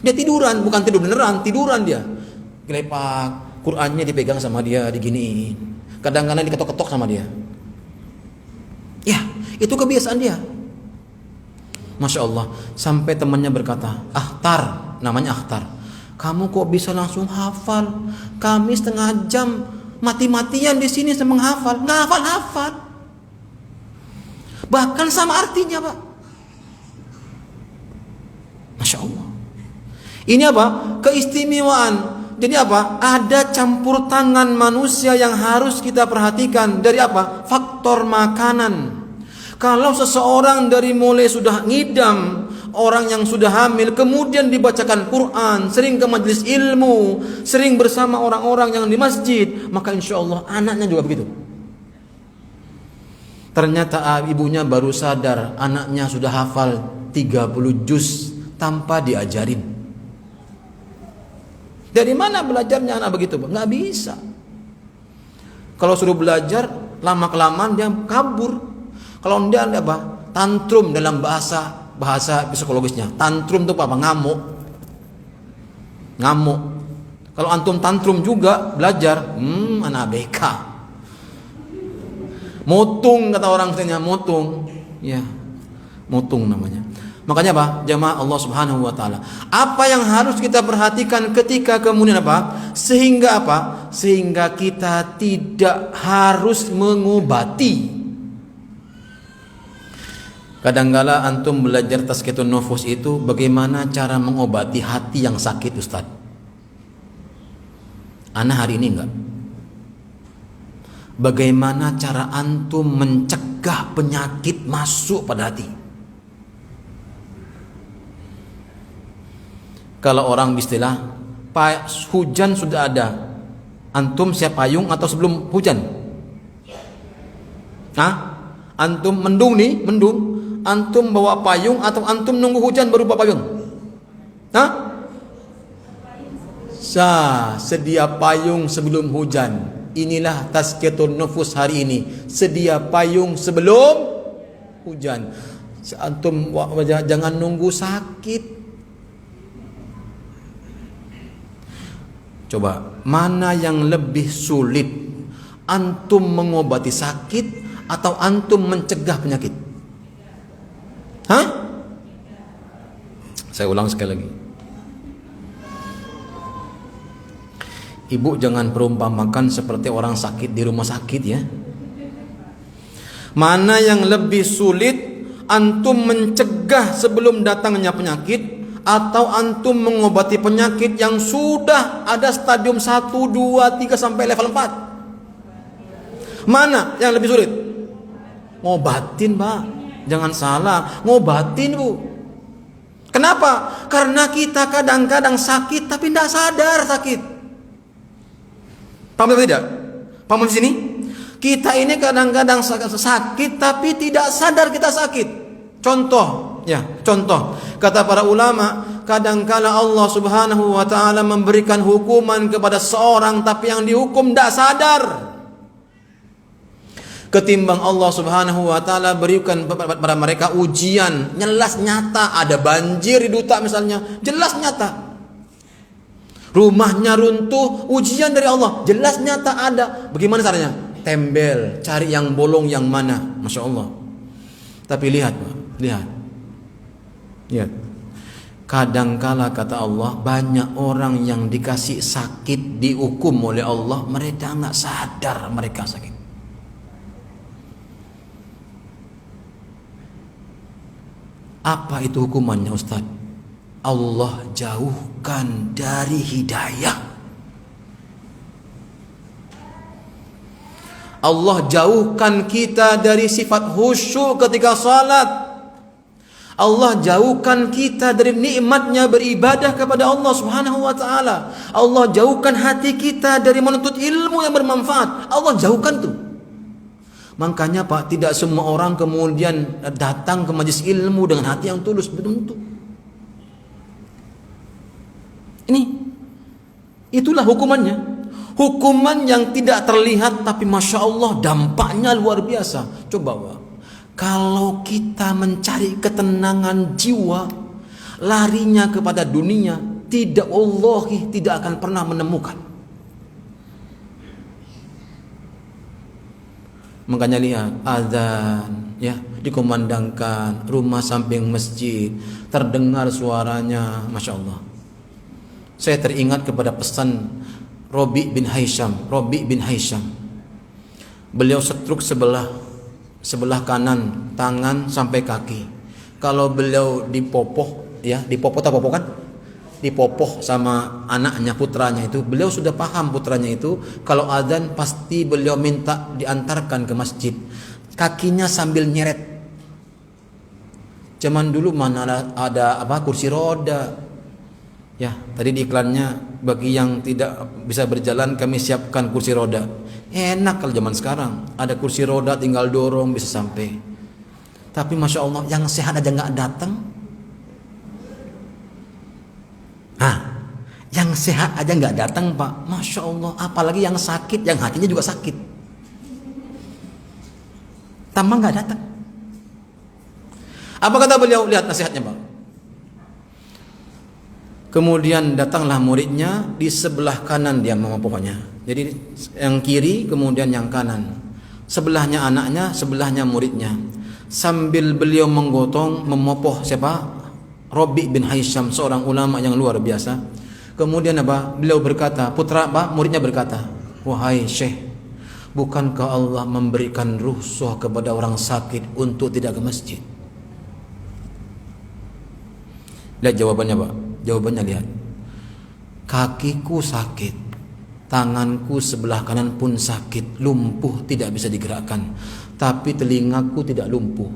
S1: Dia tiduran, bukan tidur beneran, tiduran dia. Gelepak, Qur'annya dipegang sama dia, diginiin. Kadang-kadang diketok-ketok sama dia. Ya, itu kebiasaan dia. Masya Allah, sampai temannya berkata, Akhtar, namanya Akhtar. Kamu kok bisa langsung hafal? Kami setengah jam mati-matian di sini menghafal, nggak hafal. Bahkan sama artinya, Pak. Masya Allah. Ini apa? Keistimewaan. Jadi apa? Ada campur tangan manusia yang harus kita perhatikan. Dari apa? Faktor makanan. Kalau seseorang dari mulai sudah ngidam, orang yang sudah hamil, kemudian dibacakan Quran, sering ke majelis ilmu, sering bersama orang-orang yang di masjid, maka insya Allah anaknya juga begitu. Ternyata ibunya baru sadar anaknya sudah hafal 30 juz tanpa diajarin. Dari mana belajarnya anak begitu? Nggak bisa. Kalau suruh belajar, lama-kelamaan dia kabur. Kalau dia apa? Tantrum dalam bahasa psikologisnya. Tantrum itu apa? Ngamuk. Kalau antum tantrum juga belajar, anak BK. Motung kata orang katanya, motung. Ya. Motung namanya. Makanya apa? Jamaah Allah Subhanahu wa taala. Apa yang harus kita perhatikan ketika kemudian apa? Sehingga apa? Sehingga kita tidak harus mengobati. Kadangkala antum belajar tazkiyatun nufus itu bagaimana cara mengobati hati yang sakit, Ustaz. Ana hari ini enggak. Bagaimana cara antum mencegah penyakit masuk pada hati? Kalau orang istilah hujan sudah ada, antum siap payung atau sebelum hujan? Antum mendung nih, antum bawa payung atau antum nunggu hujan baru bawa payung? Sedia payung sebelum hujan. Inilah tazkiyatun nufus hari ini. Sedia payung sebelum hujan. Antum jangan nunggu sakit. Coba, mana yang lebih sulit? Antum mengobati sakit atau antum mencegah penyakit? Hah? Saya ulang sekali lagi. Ibu jangan perumpamakan seperti orang sakit di rumah sakit ya. Mana yang lebih sulit? Antum mencegah sebelum datangnya penyakit atau antum mengobati penyakit yang sudah ada stadium 1, 2, 3 sampai level 4? Mana yang lebih sulit? Ngobatin, Pak. Jangan salah, ngobatin, Bu. Kenapa? Karena kita kadang-kadang sakit tapi tidak sadar sakit. Paham tidak? Paham di sini? Kita ini kadang-kadang sakit tapi tidak sadar kita sakit. Contoh, kata para ulama, kadangkala Allah Subhanahu wa taala memberikan hukuman kepada seorang tapi yang dihukum tidak sadar. Ketimbang Allah Subhanahu wa taala berikan pada mereka ujian jelas nyata, ada banjir di Duta misalnya, jelas nyata. Rumahnya runtuh, ujian dari Allah, jelas nyata ada. Bagaimana caranya? Tembel, cari yang bolong yang mana, Masya Allah. Tapi lihat. Kadangkala kata Allah, banyak orang yang dikasih sakit dihukum oleh Allah, mereka nggak sadar mereka sakit. Apa itu hukumannya, Ustaz? Allah jauhkan dari hidayah. Allah jauhkan kita dari sifat khusyuk ketika salat. Allah jauhkan kita dari nikmatnya beribadah kepada Allah Subhanahu wa taala. Allah jauhkan hati kita dari menuntut ilmu yang bermanfaat. Allah jauhkan tuh. Makanya Pak, tidak semua orang kemudian datang ke majelis ilmu dengan hati yang tulus, betul-betul. Itulah hukumannya. Hukuman yang tidak terlihat tapi Masya Allah dampaknya luar biasa. Coba Pak, kalau kita mencari ketenangan jiwa, larinya kepada dunia, tidak akan pernah menemukan. Makanya lihat azan ya dikumandangkan, rumah samping masjid terdengar suaranya, Masya Allah. Saya teringat kepada pesan Robi bin Haisham. Beliau setruk sebelah kanan, tangan sampai kaki. Kalau beliau dipopoh sama anaknya, putranya itu, beliau sudah paham putranya itu kalau adzan pasti beliau minta diantarkan ke masjid. Kakinya sambil nyeret. Zaman dulu mana ada kursi roda. Ya, tadi di iklannya, bagi yang tidak bisa berjalan kami siapkan kursi roda. Enak kalau zaman sekarang, ada kursi roda tinggal dorong bisa sampai. Tapi Masya Allah, yang sehat aja nggak datang. Yang sehat aja nggak datang Pak, Masya Allah. Apalagi yang sakit, yang hatinya juga sakit, tambah nggak datang. Apa kata beliau? Lihat nasihatnya Pak. Kemudian datanglah muridnya, di sebelah kanan dia pokoknya. Jadi yang kiri, kemudian yang kanan. Sebelahnya anaknya, sebelahnya muridnya. Sambil beliau menggotong, memopoh siapa? Robi bin Haisham, seorang ulama yang luar biasa. Kemudian beliau berkata, muridnya berkata, wahai Syekh, bukankah Allah memberikan rukhsah kepada orang sakit untuk tidak ke masjid? Lihat jawabannya Pak. Jawabannya lihat. Kakiku sakit, tanganku sebelah kanan pun sakit, lumpuh tidak bisa digerakkan, tapi telingaku tidak lumpuh.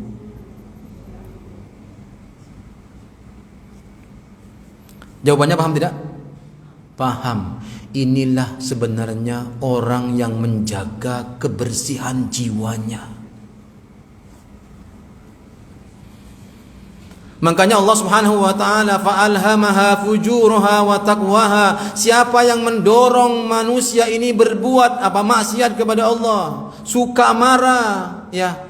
S1: Jawabannya paham tidak? Paham. Inilah sebenarnya orang yang menjaga kebersihan jiwanya. Makanya Allah Subhanahu wa taala fa'alhamaha fujuraha wa taqwaha. Siapa yang mendorong manusia ini berbuat apa maksiat kepada Allah, suka marah, ya.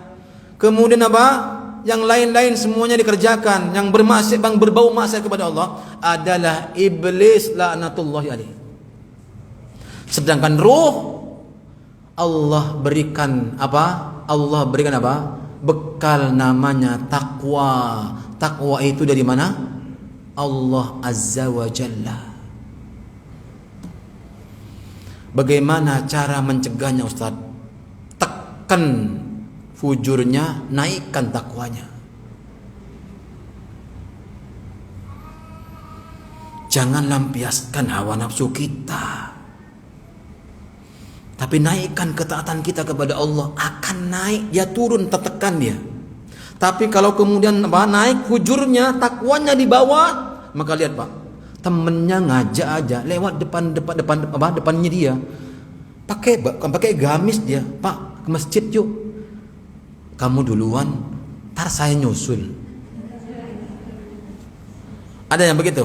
S1: Kemudian apa? Yang lain-lain semuanya dikerjakan, yang bermaksiat, yang berbau maksiat kepada Allah adalah iblis laknatullahi alaihi. Sedangkan ruh Allah berikan apa? Allah berikan apa? Bekal namanya takwa. Takwa itu dari mana? Allah Azza wa Jalla. Bagaimana cara mencegahnya, Ustaz? Tekan fujurnya, naikkan takwanya. Jangan lampiaskan hawa nafsu kita, tapi naikkan ketaatan kita kepada Allah. Akan naik, dia turun, tertekan dia. Tapi kalau kemudian naik fujurnya, takwanya di bawah, maka lihat Pak, temennya ngajak aja lewat depannya dia, pakai gamis dia, Pak ke masjid yuk. Kamu duluan, ntar saya nyusul. Ada yang begitu?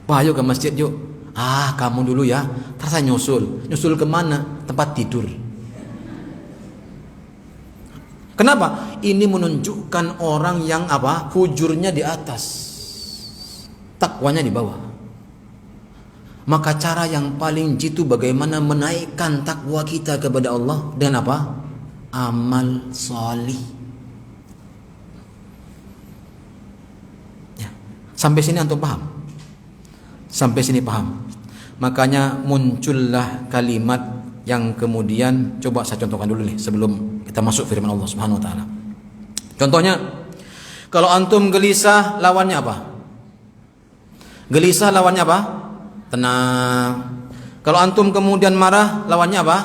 S1: Wah, yuk ke masjid yuk. Ah, kamu dulu ya, ntar saya nyusul. Nyusul kemana? Tempat tidur. Kenapa? Ini menunjukkan orang yang apa? Fujurnya di atas, takwanya di bawah. Maka cara yang paling jitu bagaimana menaikkan takwa kita kepada Allah dengan apa? Amal salih. Ya. Sampai sini antum paham? Sampai sini paham. Makanya muncullah kalimat yang kemudian coba saya contohkan dulu nih sebelum kita masuk firman Allah Subhanahu wa taala. Contohnya, kalau antum gelisah lawannya apa? Gelisah lawannya apa? Tenang. Kalau antum kemudian marah lawannya apa?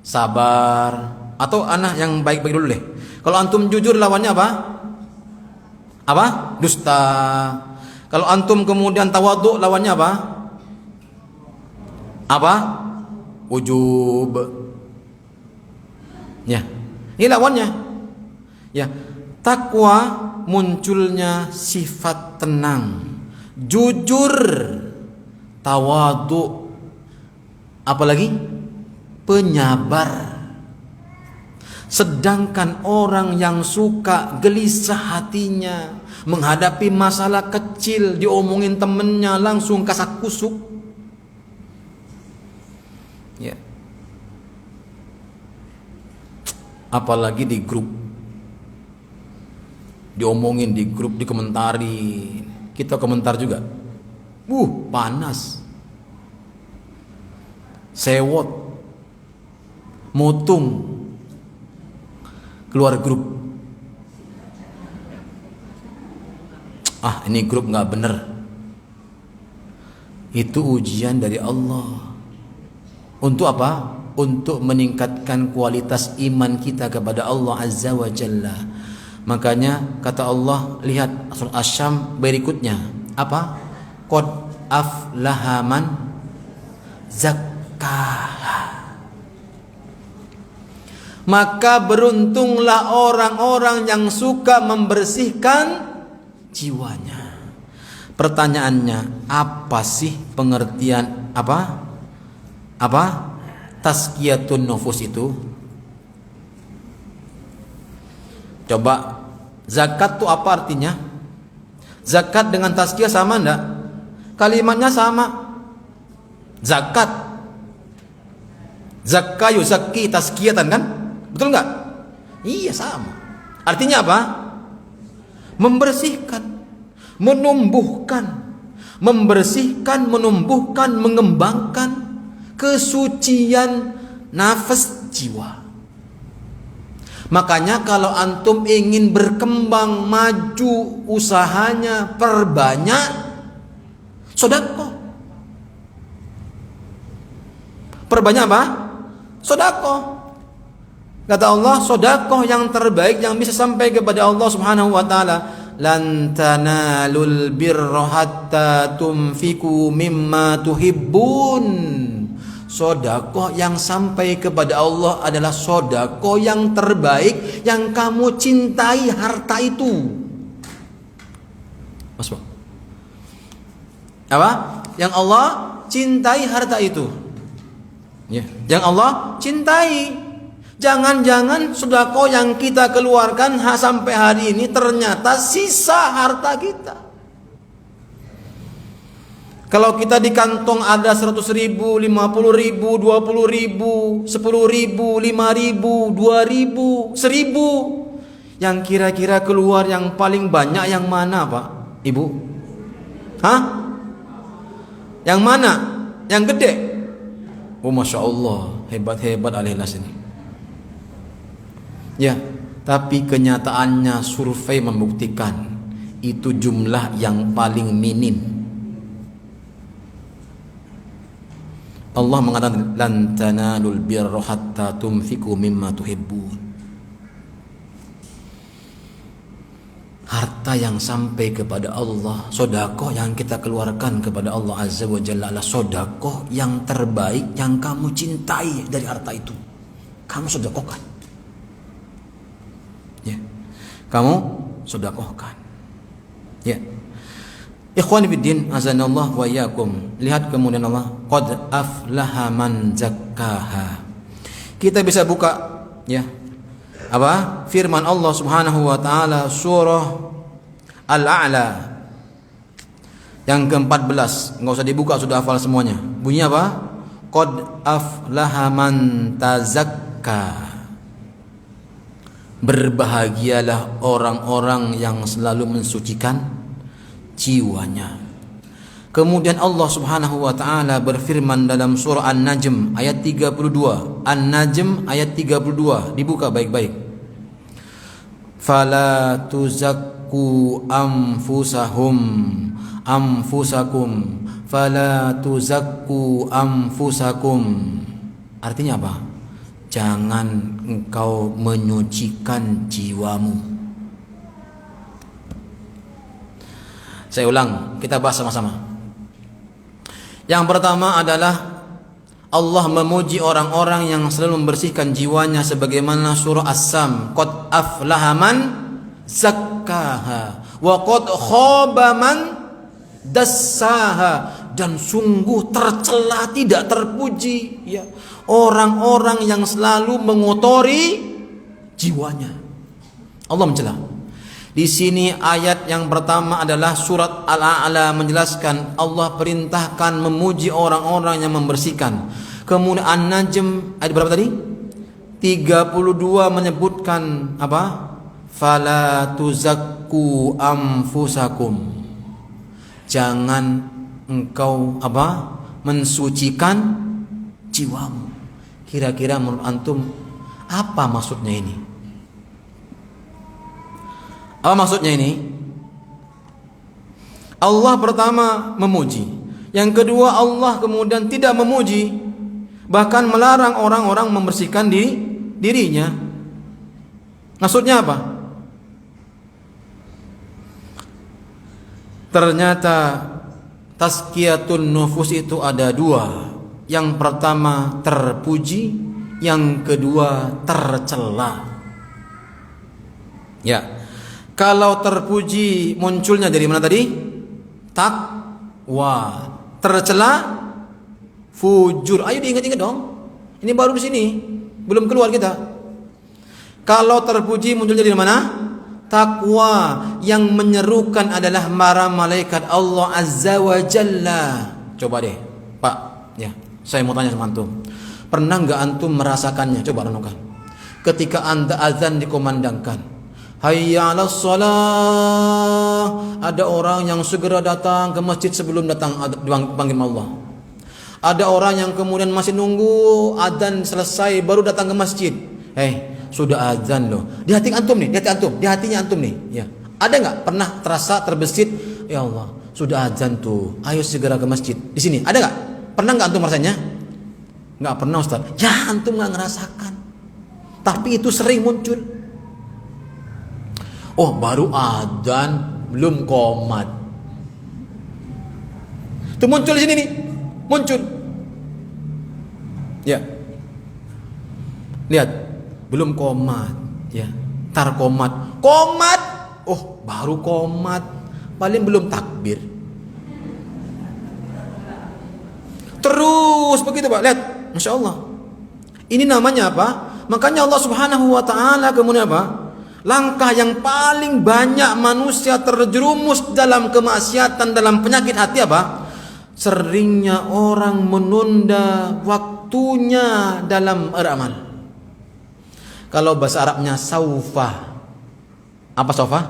S1: Sabar. Atau anak yang baik-baik dulu deh. Kalau antum jujur lawannya apa? Apa? Dusta. Kalau antum kemudian tawadhu lawannya apa? Apa? Ujub. Ya. Ini lawannya. Ya. Takwa munculnya sifat tenang, jujur, tawadhu, apalagi penyabar. Sedangkan orang yang suka gelisah hatinya menghadapi masalah kecil, diomongin temennya langsung kasak kusuk, ya. Apalagi di grup, diomongin di grup, dikomentari, kita komentar juga, panas, sewot, mutung, keluar grup. Ini grup nggak bener. Itu ujian dari Allah. Untuk apa? Untuk meningkatkan kualitas iman kita kepada Allah Azza wa Jalla. Makanya kata Allah, lihat surah Asy-Syams berikutnya apa? Qad aflaha man zakkaha. Maka beruntunglah orang-orang yang suka membersihkan jiwanya. Pertanyaannya, apa sih pengertian apa tazkiyatun nufus itu? Coba, zakat itu apa artinya? Zakat dengan tazkiyah sama enggak? Kalimatnya sama. Zakat, zakka yuzakki tazkiyatan kan? Betul enggak? Iya, sama. Artinya apa? Membersihkan, menumbuhkan, membersihkan, menumbuhkan, mengembangkan kesucian nafas jiwa. Makanya kalau antum ingin berkembang, maju usahanya, perbanyak sedekah. Perbanyak apa? Sedekah. Kata Allah, sedekah yang terbaik yang bisa sampai kepada Allah Subhanahu wa taala, lan tanalul birra hatta tunfiqu mimma tuhibbun. Sedekah yang sampai kepada Allah adalah sedekah yang terbaik yang kamu cintai harta itu. Mas Bang. Apa? Yang Allah cintai harta itu. Ya, yang Allah cintai. Jangan-jangan sedekah yang kita keluarkan sampai hari ini ternyata sisa harta kita. Kalau kita di kantong ada 100.000, 50.000, 20.000, 10.000, 5.000, 2.000, 1.000, yang kira-kira keluar yang paling banyak yang mana, Pak? Ibu? Hah? Yang mana? Yang gede? Oh, Masya Allah, hebat-hebat alihlas ini. Ya, tapi kenyataannya survei membuktikan itu jumlah yang paling minim. Allah mengatakan lan tanalul birra hatta tunfiqu mimma tuhibbun. Harta yang sampai kepada Allah, sedekah yang kita keluarkan kepada Allah Azza wa Jalla adalah sedekah yang terbaik yang kamu cintai dari harta itu. Kamu sedekahkan. Ya. Kamu sedekahkan. Ya. Ikhwan fillah, azanallahu wa iyyakum. Lihat kemudian Allah, qad aflaha man zakkaha. Kita bisa buka ya. Apa? Firman Allah Subhanahu wa taala surah Al-A'la yang ke-14. Enggak usah dibuka, sudah hafal semuanya. Bunyinya apa? Qad aflaha man tazakka. Berbahagialah orang-orang yang selalu mensucikan jiwanya. Kemudian Allah Subhanahu wa taala berfirman dalam surah An-Najm ayat 32. An-Najm ayat 32, dibuka baik-baik. Fala tuzakku anfusakum fala tuzakku anfusakum. Artinya apa? Jangan engkau menyucikan jiwamu. Saya ulang, kita bahas sama-sama. Yang pertama adalah Allah memuji orang-orang yang selalu membersihkan jiwanya sebagaimana surah As-Sam, qad aflaha man zakkaha wa qad khaba man dassaha. Dan sungguh tercela, tidak terpuji ya orang-orang yang selalu mengotori jiwanya. Allah mencela. Di sini ayat yang pertama adalah surat Al-A'la menjelaskan Allah perintahkan memuji orang-orang yang membersihkan. Kemudian An-Najm ayat berapa tadi? 32 menyebutkan apa? Fala tuzakku anfusakum. Jangan engkau apa? Mensucikan jiwamu. Kira-kira menurut antum apa maksudnya ini? Apa maksudnya ini? Allah pertama memuji, yang kedua Allah kemudian tidak memuji, bahkan melarang orang-orang membersihkan dirinya. Maksudnya apa? Ternyata tazkiyatun nufus itu ada dua. Yang pertama terpuji, yang kedua tercela. Ya. Kalau terpuji munculnya dari mana tadi? Takwa. Tercela fujur. Ayo diingat-ingat dong. Ini baru di sini, belum keluar kita. Kalau terpuji munculnya dari mana? Takwa. Yang menyerukan adalah para malaikat Allah Azza wa Jalla. Coba deh, Pak. Ya, saya mau tanya sama antum. Pernah nggak antum merasakannya? Coba renungkan. Ketika anda azan dikumandangkan, hayya 'alas shalah, ada orang yang segera datang ke masjid sebelum datang panggil Allah. Ada orang yang kemudian masih nunggu adzan selesai baru datang ke masjid. Sudah adzan loh. Di hati antum nih, di hatinya antum nih. Ya. Ada nggak pernah terasa terbesit, ya Allah, sudah adzan tuh, ayo segera ke masjid. Di sini ada nggak? Pernah nggak antum rasanya? Nggak pernah, Ustaz. Ya, antum nggak ngerasakan. Tapi itu sering muncul. Oh, baru adzan, belum qomat. Itu muncul di sini nih. Muncul. Ya. Lihat, belum qomat, ya. Tar qomat. Qomat. Oh, baru qomat. paling belum takbir. Terus begitu Pak, lihat, Masya Allah. Ini namanya apa? Makanya Allah Subhanahu wa Ta'ala kemudian apa? Langkah yang paling banyak manusia terjerumus dalam kemaksiatan, dalam penyakit hati apa? Seringnya orang menunda waktunya dalam beramal. Kalau bahasa Arabnya saufa. Apa saufa?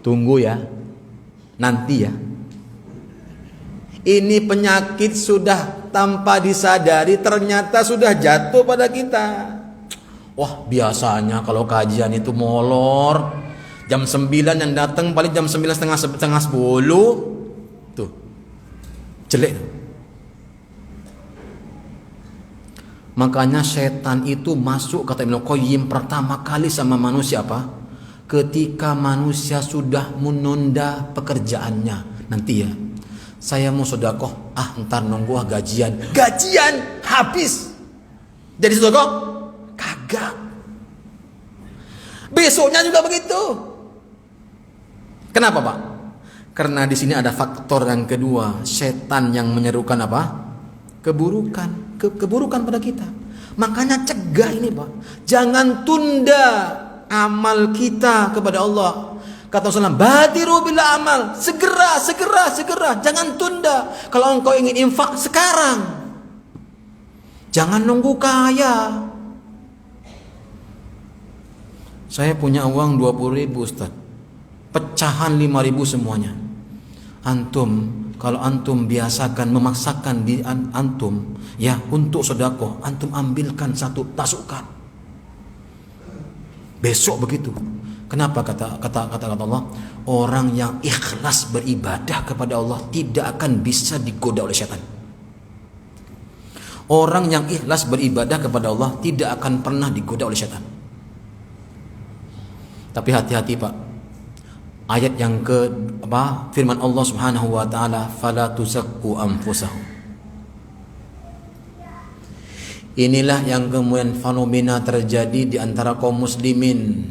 S1: Tunggu ya. Nanti ya. Ini penyakit sudah tanpa disadari ternyata sudah jatuh pada kita. Wah, biasanya kalau kajian itu molor jam 9 yang datang paling jam 9 setengah 10. Tuh. Jelek. Makanya setan itu masuk, kata Ibnu Qayyim, pertama kali sama manusia apa? Ketika manusia sudah menunda pekerjaannya. Nanti ya, saya mau sedekah, ntar nunggu gajian habis. Jadi sedekah kagak. Besoknya juga begitu. Kenapa Pak? Karena di sini ada faktor yang kedua, setan yang menyerukan apa? Keburukan, keburukan pada kita. Makanya cegah ini Pak. Jangan tunda amal kita kepada Allah. Kata Rasulullah, badiru bila amal, segera. Jangan tunda. Kalau engkau ingin infak sekarang, jangan nunggu kaya. Saya punya uang 20.000 Ustaz, pecahan 5.000 semuanya. Kalau antum biasakan memaksakan di antum ya untuk sedekah, antum ambilkan satu, tasukkan. Besok begitu. Kenapa kata Allah? Orang yang ikhlas beribadah kepada Allah tidak akan bisa digoda oleh setan. Orang yang ikhlas beribadah kepada Allah tidak akan pernah digoda oleh setan. Tapi hati-hati Pak. Ayat yang firman Allah Subhanahu wa Ta'ala, fala tuzakku anfusakum. Inilah yang kemudian fenomena terjadi di antara kaum muslimin.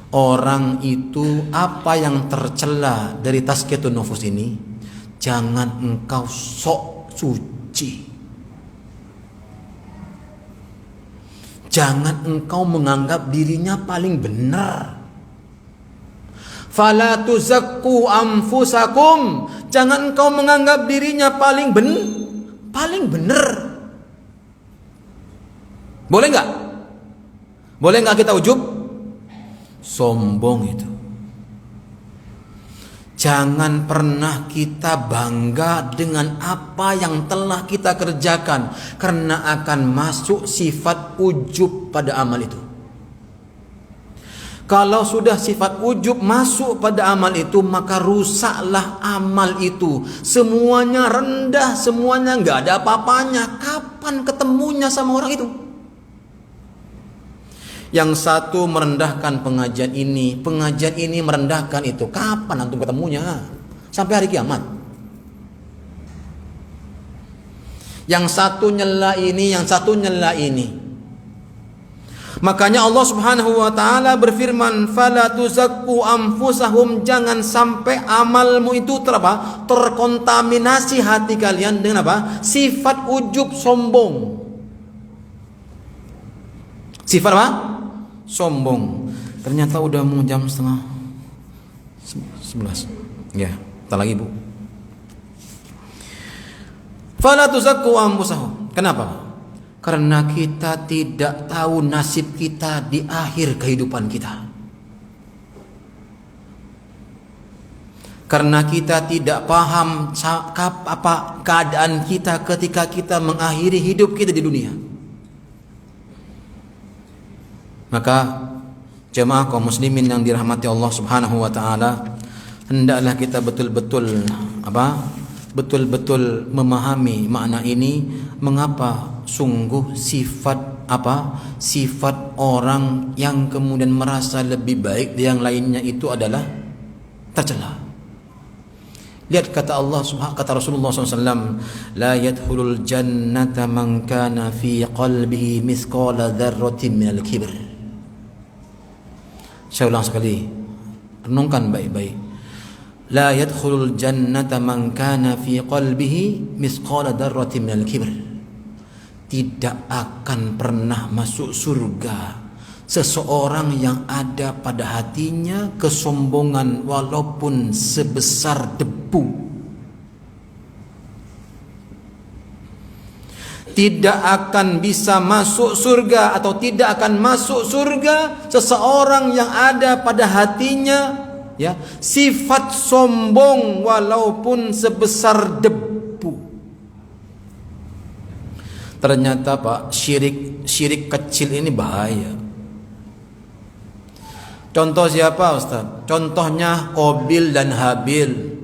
S1: Orang itu apa yang tercela dari tazkiyatun nufus ini, jangan engkau sok suci. Jangan engkau menganggap dirinya paling benar. Fala tuzakku anfusakum. Jangan engkau menganggap dirinya paling benar. Boleh enggak? Boleh enggak kita ujub? Sombong itu. Jangan pernah kita bangga dengan apa yang telah kita kerjakan, karena akan masuk sifat ujub pada amal itu. Kalau sudah sifat ujub masuk pada amal itu, maka rusaklah amal itu. Semuanya rendah, semuanya nggak ada apa-apanya. Kapan ketemunya sama orang itu? Yang satu merendahkan pengajian ini merendahkan itu. Kapan antum ketemunya? Sampai hari kiamat. Yang satu nyela ini, yang satu nyela ini. Makanya Allah Subhanahu wa Ta'ala berfirman, fala tuzakku anfusahum. Jangan sampai amalmu itu terkontaminasi hati kalian dengan apa? Sifat ujub, sombong. Sifat apa? Sombong. Ternyata udah mau jam 10:30. Ya, entar lagi Bu. Fala tuzakku anfusahum. Kenapa? Karena kita tidak tahu nasib kita di akhir kehidupan kita. Karena kita tidak paham apa keadaan kita ketika kita mengakhiri hidup kita di dunia. Maka jemaah kaum muslimin yang dirahmati Allah Subhanahu wa Ta'ala, hendaklah kita betul-betul memahami makna ini. Mengapa sungguh sifat orang yang kemudian merasa lebih baik dari yang lainnya itu adalah tercela. Lihat kata Rasulullah SAW, la yadkhulul jannata man kana fi qalbihi mithqala dzarratin minal kibr. Saya ulang sekali. Renungkan baik-baik. La yadkhulul jannata man kana fi qalbihi misqala dzarratin minal kibr. Tidak akan pernah masuk surga seseorang yang ada pada hatinya kesombongan walaupun sebesar debu. Tidak akan bisa masuk surga atau tidak akan masuk surga seseorang yang ada pada hatinya ya sifat sombong walaupun sebesar debu. Ternyata Pak, syirik kecil ini bahaya. Contoh siapa Ustaz? Contohnya Qabil dan Habil.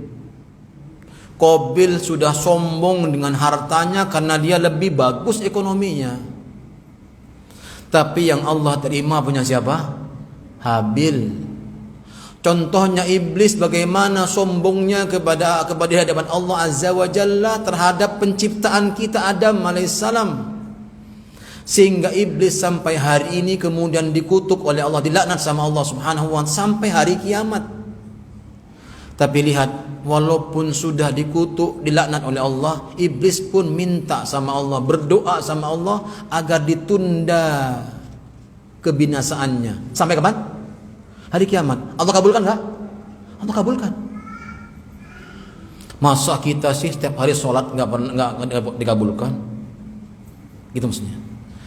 S1: Qabil sudah sombong dengan hartanya karena dia lebih bagus ekonominya. Tapi yang Allah terima punya siapa? Habil. Contohnya iblis bagaimana sombongnya kepada hadapan Allah Azza wa Jalla terhadap penciptaan kita Adam alaihissalam. Sehingga iblis sampai hari ini kemudian dikutuk oleh Allah, dilaknat sama Allah Subhanahu wa taala sampai hari kiamat. Tapi lihat, walaupun sudah dikutuk, dilaknat oleh Allah, iblis pun minta sama Allah, berdoa sama Allah agar ditunda kebinasaannya. Sampai kapan? Hari kiamat. Allah kabulkan enggak? Allah kabulkan. Masa kita sih setiap hari sholat enggak dikabulkan? Gitu maksudnya.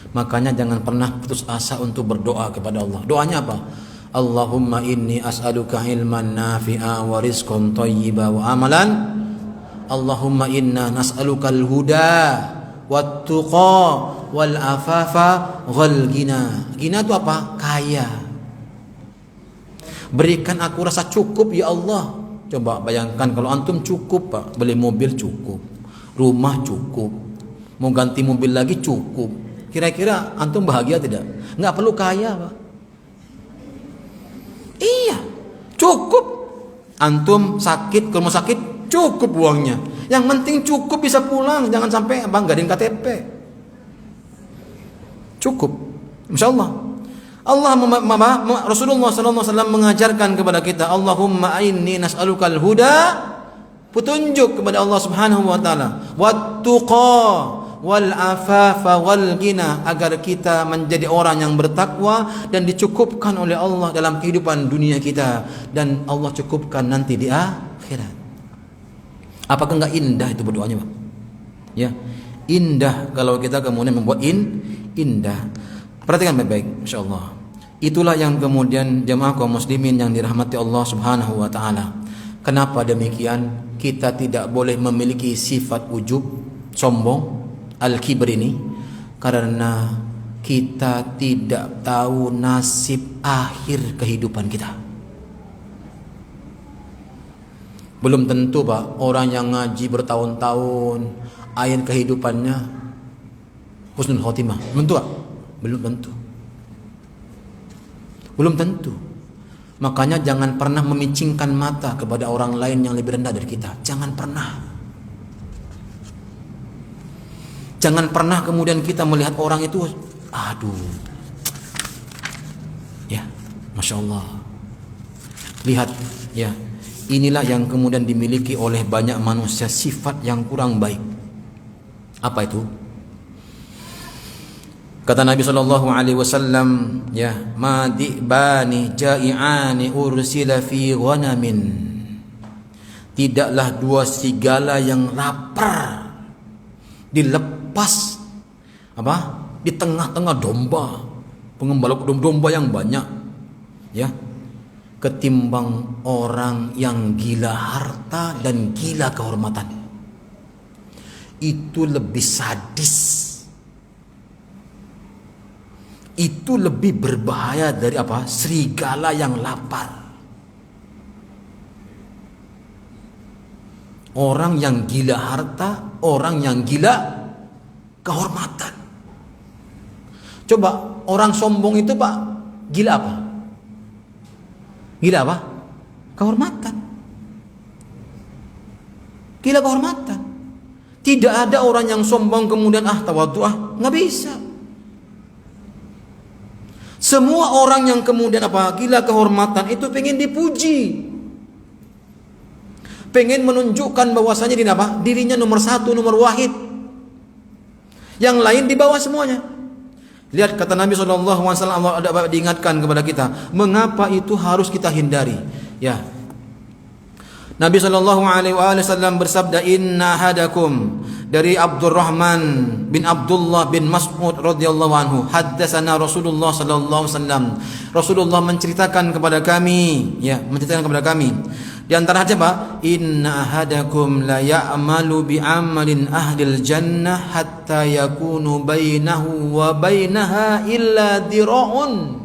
S1: Makanya jangan pernah putus asa untuk berdoa kepada Allah. Doanya apa? Allahumma inni as'aluka ilman nafi'a wa rizqan thayyiba wa amalan. Allahumma inna nas'alukal huda wat tuqa wal afafa wal ghina. Ghina itu apa? Kaya. Berikan aku rasa cukup ya Allah. Coba bayangkan kalau antum cukup Pak, beli mobil cukup, rumah cukup, mau ganti mobil lagi cukup. Kira-kira antum bahagia tidak? Nggak perlu kaya Pak. Iya, cukup. Antum sakit ke rumah sakit cukup uangnya. Yang penting cukup bisa pulang, jangan sampai abang gak ada KTP. Cukup, insya Allah. Rasulullah SAW mengajarkan kepada kita, Allahumma inni nas'alukal huda, petunjuk kepada Allah Subhanahu wa taala, wat tuqa wal afafa wal ghina, agar kita menjadi orang yang bertakwa dan dicukupkan oleh Allah dalam kehidupan dunia kita dan Allah cukupkan nanti di akhirat. Apakah enggak indah itu berdoanya, Pak? Ya, indah kalau kita kemudian membuat indah. Perhatikan baik-baik, insyaallah. Itulah yang kemudian jemaah kaum muslimin yang dirahmati Allah Subhanahu wa taala. Kenapa demikian? Kita tidak boleh memiliki sifat ujub, sombong, al-kibr ini karena kita tidak tahu nasib akhir kehidupan kita. Belum tentu Pak, orang yang ngaji bertahun-tahun akhir kehidupannya husnul khotimah. Belum tentu Pak? Belum tentu. Belum tentu. Makanya jangan pernah memicingkan mata kepada orang lain yang lebih rendah dari kita. Jangan pernah. Jangan pernah kemudian kita melihat orang itu, aduh, ya, Masya Allah. Lihat, ya, inilah yang kemudian dimiliki oleh banyak manusia, sifat yang kurang baik. Apa itu? Kata Nabi SAW, ya, madibani ja'i'ani ursila fi ghanamin. Tidaklah dua serigala yang lapar dilepas di tengah-tengah domba, pengembala domba yang banyak, ya, ketimbang orang yang gila harta dan gila kehormatan. Itu lebih sadis, itu lebih berbahaya dari serigala yang lapar. Orang yang gila harta, orang yang gila kehormatan. Coba orang sombong itu Pak, gila apa? Gila apa? Kehormatan. Gila kehormatan. Tidak ada orang yang sombong kemudian tawadhu, nggak bisa. Semua orang yang kemudian gila kehormatan itu pengen dipuji, pengen menunjukkan bahwasanya dirinya nomor satu, nomor wahid, yang lain di bawah semuanya. Lihat kata Nabi SAW, Allah ada diingatkan kepada kita, mengapa itu harus kita hindari. Ya, Nabi SAW bersabda, inna hadakum, dari Abdurrahman bin Abdullah bin Mas'ud radhiyallahu anhu, haddatsana Rasulullah sallallahu alaihi wasallam. Rasulullah menceritakan kepada kami, di antara apa? Inna ahadakum la ya'malu bi amalin ahlil jannah hatta yakunu bainahu wa bainaha illa dira'un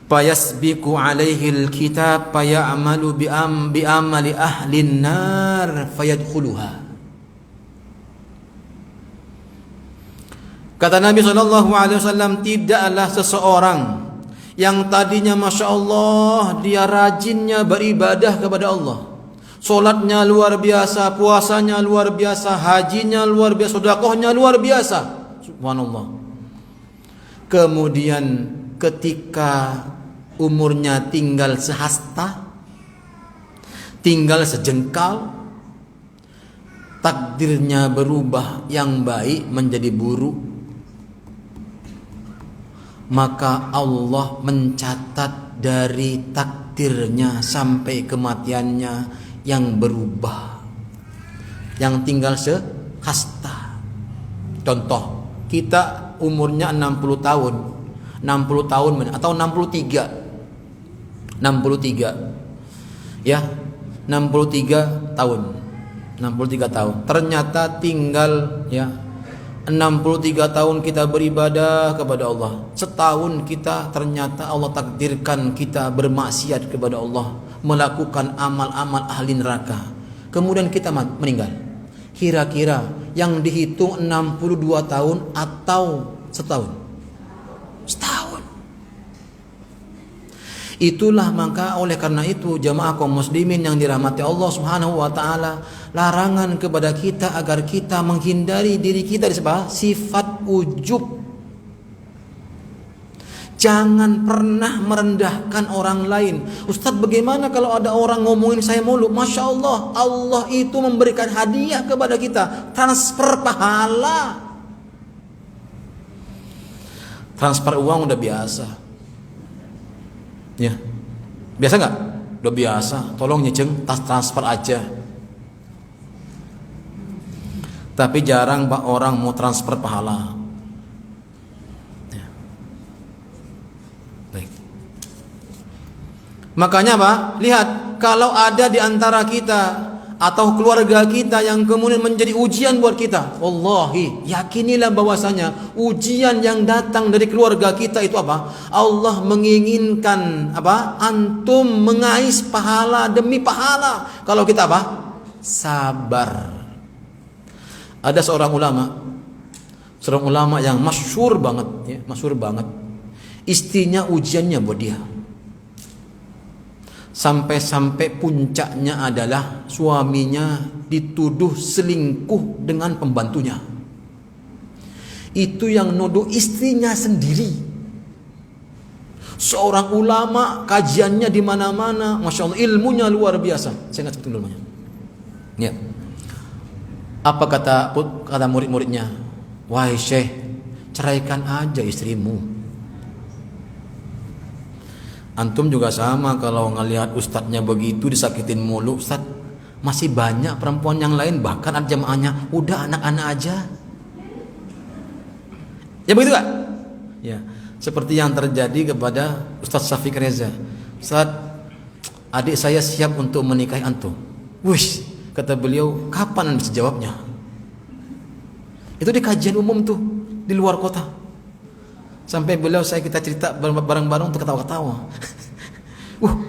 S1: fayasbiqu alaihi alkitab fayamalu bi amali ahlin nar fayadkhuluha. Kata Nabi SAW, tidaklah seseorang yang tadinya Masya Allah dia rajinnya beribadah kepada Allah, solatnya luar biasa, puasanya luar biasa, hajinya luar biasa, sedekahnya luar biasa, subhanallah. Kemudian ketika umurnya tinggal sehasta, tinggal sejengkal, takdirnya berubah yang baik menjadi buruk, maka Allah mencatat dari takdirnya sampai kematiannya yang berubah, yang tinggal sehasta. Contoh, kita umurnya 60 tahun atau 63 ya, 63 tahun. Ternyata tinggal 63 tahun kita beribadah kepada Allah. Setahun kita ternyata Allah takdirkan kita bermaksiat kepada Allah, melakukan amal-amal ahli neraka. Kemudian kita meninggal. Kira-kira yang dihitung 62 tahun atau setahun? Setahun. Itulah maka oleh karena itu jamaah kaum muslimin yang dirahmati Allah Subhanahu wa taala, larangan kepada kita agar kita menghindari diri kita dari sifat ujub. Jangan pernah merendahkan orang lain. Ustadz, bagaimana kalau ada orang ngomongin saya mulu? Masya Allah, Allah itu memberikan hadiah kepada kita, transfer pahala. Transfer uang udah biasa. Ya, biasa nggak? Udah biasa. Tolong nyeceng, transfer aja. Tapi jarang orang mau transfer pahala. Ya. Baik. Makanya lihat, kalau ada di antara kita atau keluarga kita yang kemudian menjadi ujian buat kita, wallahi yakinilah bahwasanya ujian yang datang dari keluarga kita itu Allah menginginkan antum mengais pahala demi pahala kalau kita sabar. Ada seorang ulama yang masyhur banget, istrinya ujiannya buat dia. Sampai-sampai puncaknya adalah suaminya dituduh selingkuh dengan pembantunya. Itu yang nuduh istrinya sendiri. Seorang ulama, kajiannya di mana-mana, masya Allah, ilmunya luar biasa. Saya nggak sebut namanya. Ya. Apa kata murid-muridnya? Wahai Syekh, ceraikan aja istrimu. Antum juga sama, kalau ngelihat ustadznya begitu disakitin mulu, ustadz, masih banyak perempuan yang lain, bahkan ada jamaahnya udah anak-anak aja. Ya begitu gak? Ya, seperti yang terjadi kepada Ustadz Syafiq Reza. Ustadz, adik saya siap untuk menikahi antum. Wush, kata beliau, kapan bisa jawabnya? Itu di kajian umum tuh di luar kota. Sampai beliau kita cerita bareng-bareng untuk ketawa-ketawa.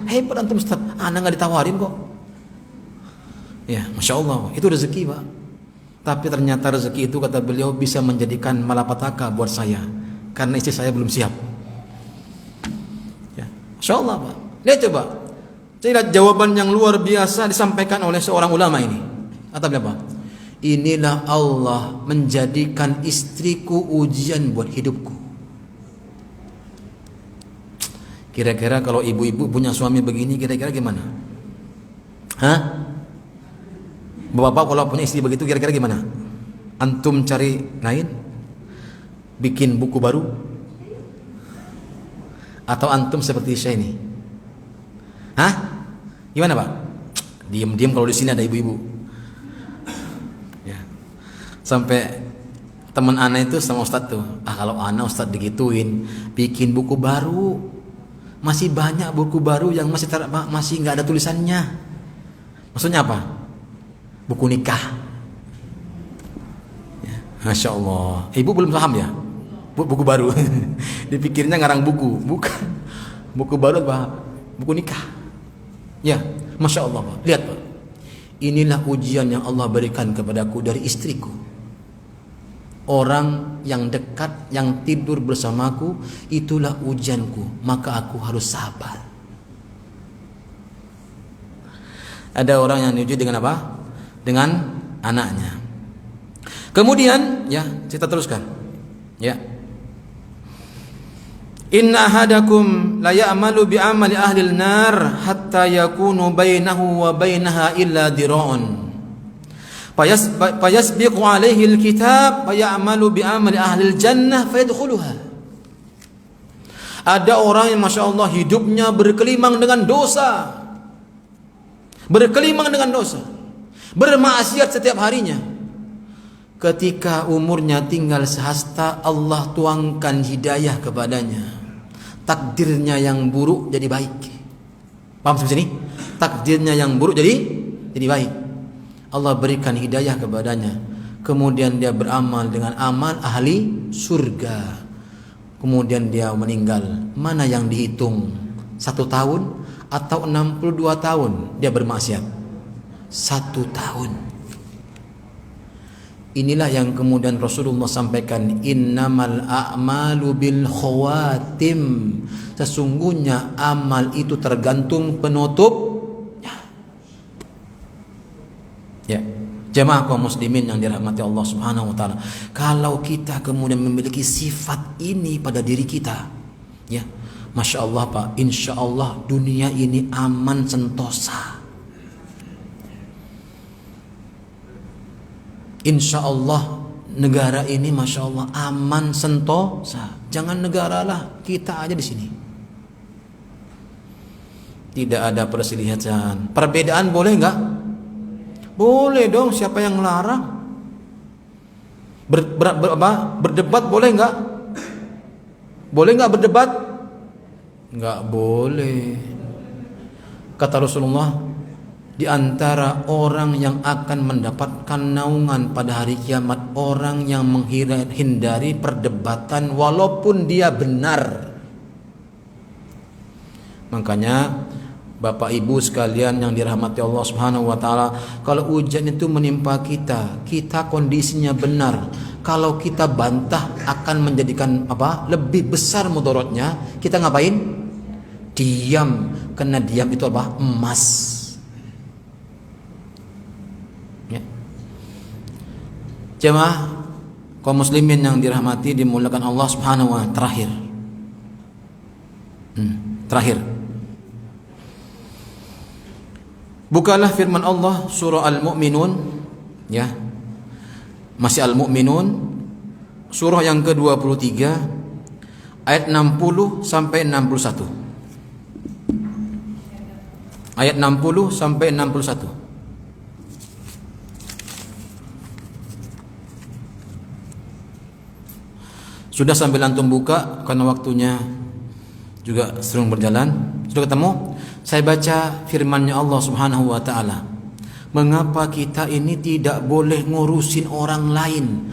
S1: Hebat antum Ustaz, anak gak ditawarin kok. Ya, masya Allah, itu rezeki Pak. Tapi ternyata rezeki itu kata beliau bisa menjadikan malapetaka buat saya, karena istri saya belum siap. Ya, masya Allah Pak. Lihat coba, lihat jawaban yang luar biasa disampaikan oleh seorang ulama ini. Kata beliau apa? Inilah Allah menjadikan istriku ujian buat hidupku. Kira-kira kalau ibu-ibu punya suami begini kira-kira gimana? Hah? Bapak kalau punya istri begitu kira-kira gimana? Antum cari lain? Bikin buku baru? Atau antum seperti saya ini? Hah? Gimana Pak? Diam-diam kalau di sini ada ibu-ibu. Ya. Sampai teman ana itu sama Ustadz tuh, kalau ana Ustadz digituin, bikin buku baru. Masih banyak buku baru yang masih nggak ada tulisannya. Maksudnya apa? Buku nikah. Ya, Masya Allah. Ibu belum paham ya? Buku baru. Dipikirnya ngarang buku. Bukan. Buku baru apa? Buku nikah. Ya, Masya Allah Pak. Lihat Pak. Inilah ujian yang Allah berikan kepadaku dari istriku. Orang yang dekat, yang tidur bersamaku, itulah ujianku, maka aku harus sabar. Ada orang yang diuji dengan apa? Dengan anaknya. Kemudian, ya, kita teruskan. Ya. Inna ahadakum la ya'malu bi amali ahli an-nar hatta yakunu bainahu wa bainaha illa dira'un. Fayasbiqu alaihi alkitab fayamalu bi'amali ahli jannah fayadkhuluha. Ada orang yang Masya Allah hidupnya berkelimang dengan dosa, bermaksiat setiap harinya. Ketika umurnya tinggal sehasta, Allah tuangkan hidayah kepadanya. Takdirnya yang buruk jadi baik. Paham sampai sini? Takdirnya yang buruk jadi baik. Allah berikan hidayah kepadanya. Kemudian dia beramal dengan amal ahli surga. Kemudian dia meninggal. Mana yang dihitung? 1 tahun atau 62 tahun dia bermaksiat? 1 tahun. Inilah yang kemudian Rasulullah sampaikan, innamal a'malu bil khawatim. Sesungguhnya amal itu tergantung penutup. Ya, jemaah kaum muslimin yang dirahmati Allah Subhanahu wa taala. Kalau kita kemudian memiliki sifat ini pada diri kita, ya, Masya Allah Pak, insya Allah dunia ini aman sentosa. Insya Allah negara ini Masya Allah aman sentosa. Jangan negara lah, kita aja di sini. Tidak ada perselisihan. Perbedaan boleh enggak? Boleh dong, siapa yang larang? Berdebat boleh enggak? Boleh enggak berdebat? Enggak boleh. Kata Rasulullah, di antara orang yang akan mendapatkan naungan pada hari kiamat, orang yang menghindari perdebatan walaupun dia benar. Makanya Bapak Ibu sekalian yang dirahmati Allah Subhanahu wa taala, kalau ujian itu menimpa kita, kita kondisinya benar. Kalau kita bantah akan menjadikan apa? Lebih besar mudaratnya. Kita ngapain? Diam. Karena diam itu apa? Emas. Ya. Jemaah kaum muslimin yang dirahmati dimuliakan Allah Subhanahu wa taala, terakhir. Bukalah firman Allah surah Al-Mu'minun, ya. Masih Al-Mu'minun, surah yang ke-23 ayat 60 sampai 61. Ayat 60 sampai 61. Sudah sambil antum buka karena waktunya juga sering berjalan. Sudah ketemu? Saya baca firman-Nya Allah Subhanahu wa taala. Mengapa kita ini tidak boleh ngurusin orang lain?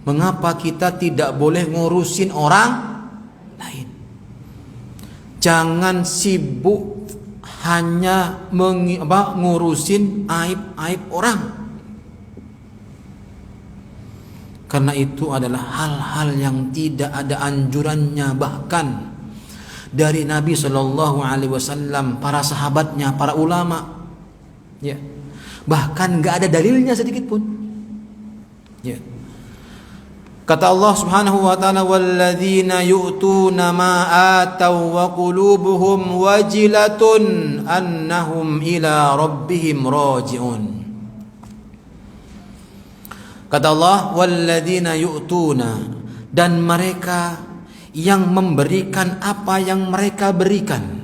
S1: Mengapa kita tidak boleh ngurusin orang lain? Jangan sibuk hanya ngurusin aib-aib orang. Karena itu adalah hal-hal yang tidak ada anjurannya, bahkan dari Nabi Shallallahu Alaihi Wasallam, para sahabatnya, para ulama, ya, bahkan nggak ada dalilnya sedikit pun. Ya. Kata Allah Subhanahu wa taala, walladzina yu'tuna ma ataw wa qulubuhum wajilatun annahum ila rabbihim raji'un. Kata Allah, walladzina yu'tuna, dan mereka yang memberikan apa yang mereka berikan.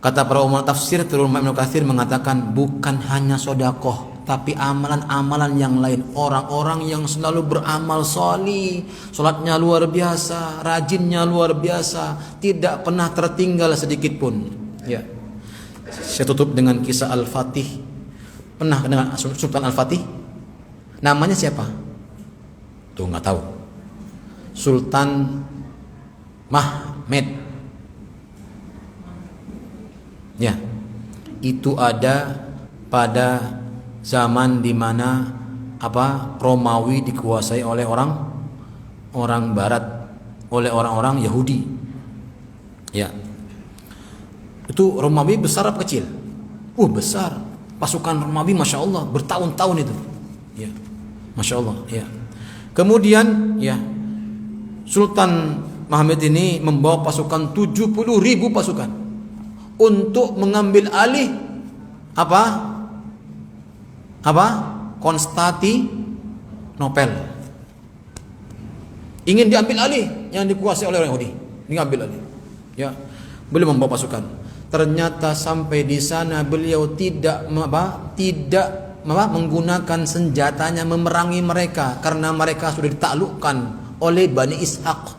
S1: Kata para ulama tafsir, terutama Ibnu Katsir mengatakan bukan hanya sedekah, tapi amalan-amalan yang lain. Orang-orang yang selalu beramal sholih, salatnya luar biasa, rajinnya luar biasa, tidak pernah tertinggal sedikit pun. Ya. Saya tutup dengan kisah Al-Fatih. Pernah dengar Sultan Al-Fatih? Namanya siapa? Tuh nggak tahu. Sultan Mahmud. Ya, itu ada pada zaman di mana Romawi dikuasai oleh orang Barat, oleh orang-orang Yahudi. Ya, itu Romawi besar apa kecil? Besar. Pasukan Romawi, masya Allah, bertahun-tahun itu. Ya, masya Allah. Ya. Kemudian, ya, Sultan Mahmud ini membawa pasukan 70.000 pasukan untuk mengambil alih Konstantinopel. Ingin diambil alih yang dikuasai oleh orang Yahudi, diambil alih. Ya, beliau membawa pasukan. Ternyata sampai di sana beliau tidak menggunakan senjatanya memerangi mereka karena mereka sudah ditaklukkan oleh Bani Ishaq.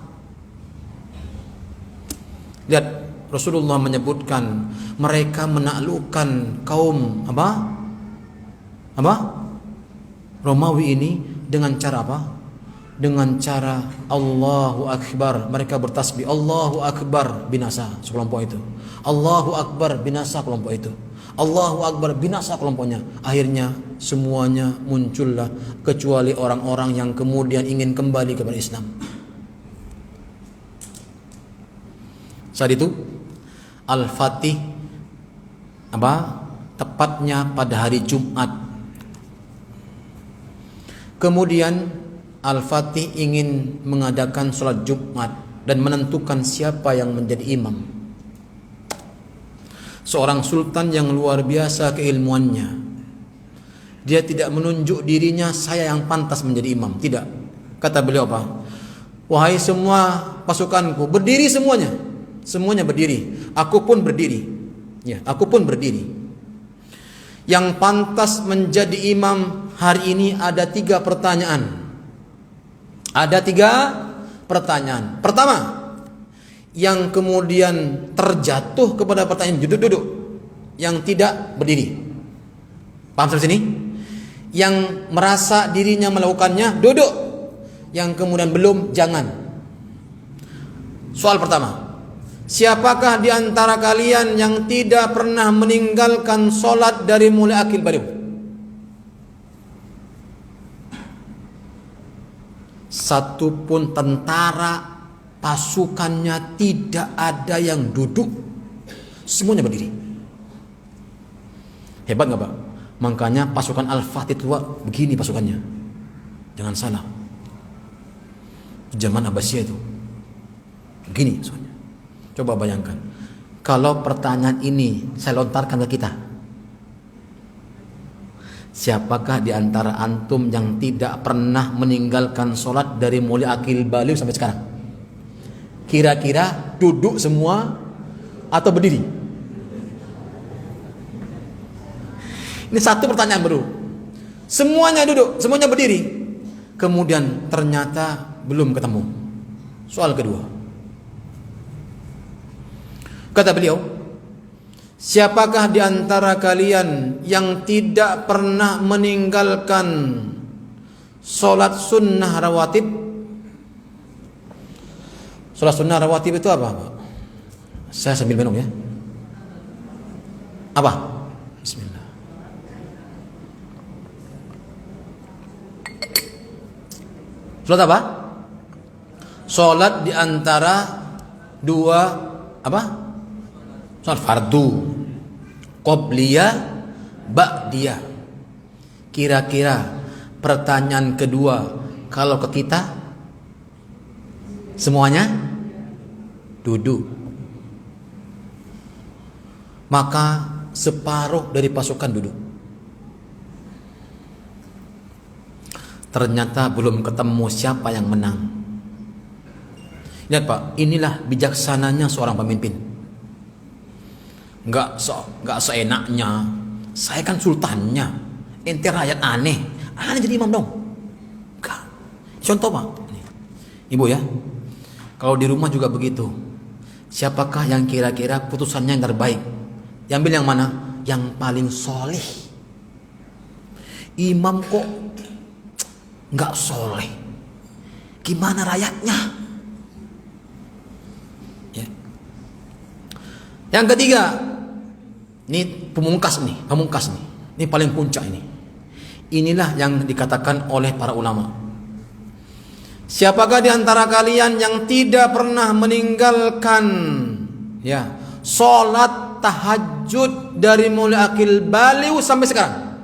S1: Lihat, Rasulullah menyebutkan mereka menaklukkan kaum Romawi ini dengan cara apa? Dengan cara Allahu Akbar. Mereka bertasbih, Allahu Akbar, binasa sekelompok itu. Allahu Akbar, binasa kelompok itu. Allahu Akbar, binasa kelompoknya. Akhirnya semuanya muncullah kecuali orang-orang yang kemudian ingin kembali kepada Islam. Saat itu Al-Fatih tepatnya pada hari Jumat. Kemudian Al-Fatih ingin mengadakan sholat Jumat dan menentukan siapa yang menjadi imam. Seorang sultan yang luar biasa keilmuannya. Dia tidak menunjuk dirinya saya yang pantas menjadi imam, tidak. Kata beliau wahai semua pasukanku, berdiri semuanya. Semuanya berdiri, aku pun berdiri. Ya, aku pun berdiri. Yang pantas menjadi imam hari ini ada 3 pertanyaan. Ada 3 pertanyaan. Pertama, yang kemudian terjatuh kepada pertanyaan duduk-duduk, yang tidak berdiri. Paham sampai sini? Yang merasa dirinya melakukannya duduk, yang kemudian belum jangan. Soal pertama, siapakah di antara kalian yang tidak pernah meninggalkan sholat dari mulai akil balik? Satu pun tentara pasukannya tidak ada yang duduk, semuanya berdiri. Hebat nggak Pak? Makanya pasukan Al-Fatih itu begini pasukannya. Jangan salah. Zaman Abbasiyah itu begini pasukannya. Coba bayangkan, kalau pertanyaan ini saya lontarkan ke kita, siapakah di antara antum yang tidak pernah meninggalkan sholat dari mulai akil baligh sampai sekarang? Kira-kira duduk semua atau berdiri? Ini satu pertanyaan baru. Semuanya duduk, semuanya berdiri. Kemudian ternyata belum ketemu. Soal kedua. Kata beliau, siapakah di antara kalian yang tidak pernah meninggalkan sholat sunnah rawatib? Sholat sunnah rawatib itu apa? Saya sambil minum ya. Apa? Bismillah. Sholat apa? Sholat di antara 2 sholat fardu, qobliyah, ba'diyah. Kira-kira pertanyaan kedua kalau ke kita, Semuanya duduk. Maka separuh dari pasukan duduk. Ternyata belum ketemu siapa yang menang. Lihat Pak, inilah bijaksananya seorang pemimpin. Enggak seenaknya. Saya kan sultannya. Ente rakyat aneh. Aneh jadi imam dong. Enggak. Contoh Pak. Ibu ya. Kalau di rumah juga begitu. Siapakah yang kira-kira putusannya yang terbaik? Diambil yang mana? Yang paling soleh. Imam kok enggak soleh. Gimana rakyatnya? Ya. Yang ketiga, ini pemungkas nih. Ini paling puncak ini. Inilah yang dikatakan oleh para ulama. Siapakah di antara kalian yang tidak pernah meninggalkan sholat tahajud dari mulai akil baliw sampai sekarang?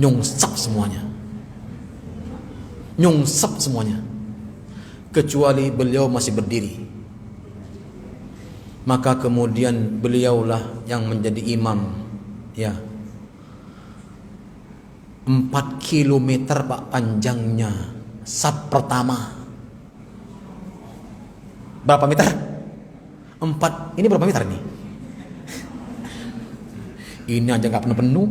S1: Nyungsep semuanya. Kecuali beliau masih berdiri. Maka kemudian beliaulah yang menjadi imam. 4 kilometer Pak panjangnya saf pertama. Berapa meter? 4. Ini berapa meter nih? Ini aja gak penuh-penuh.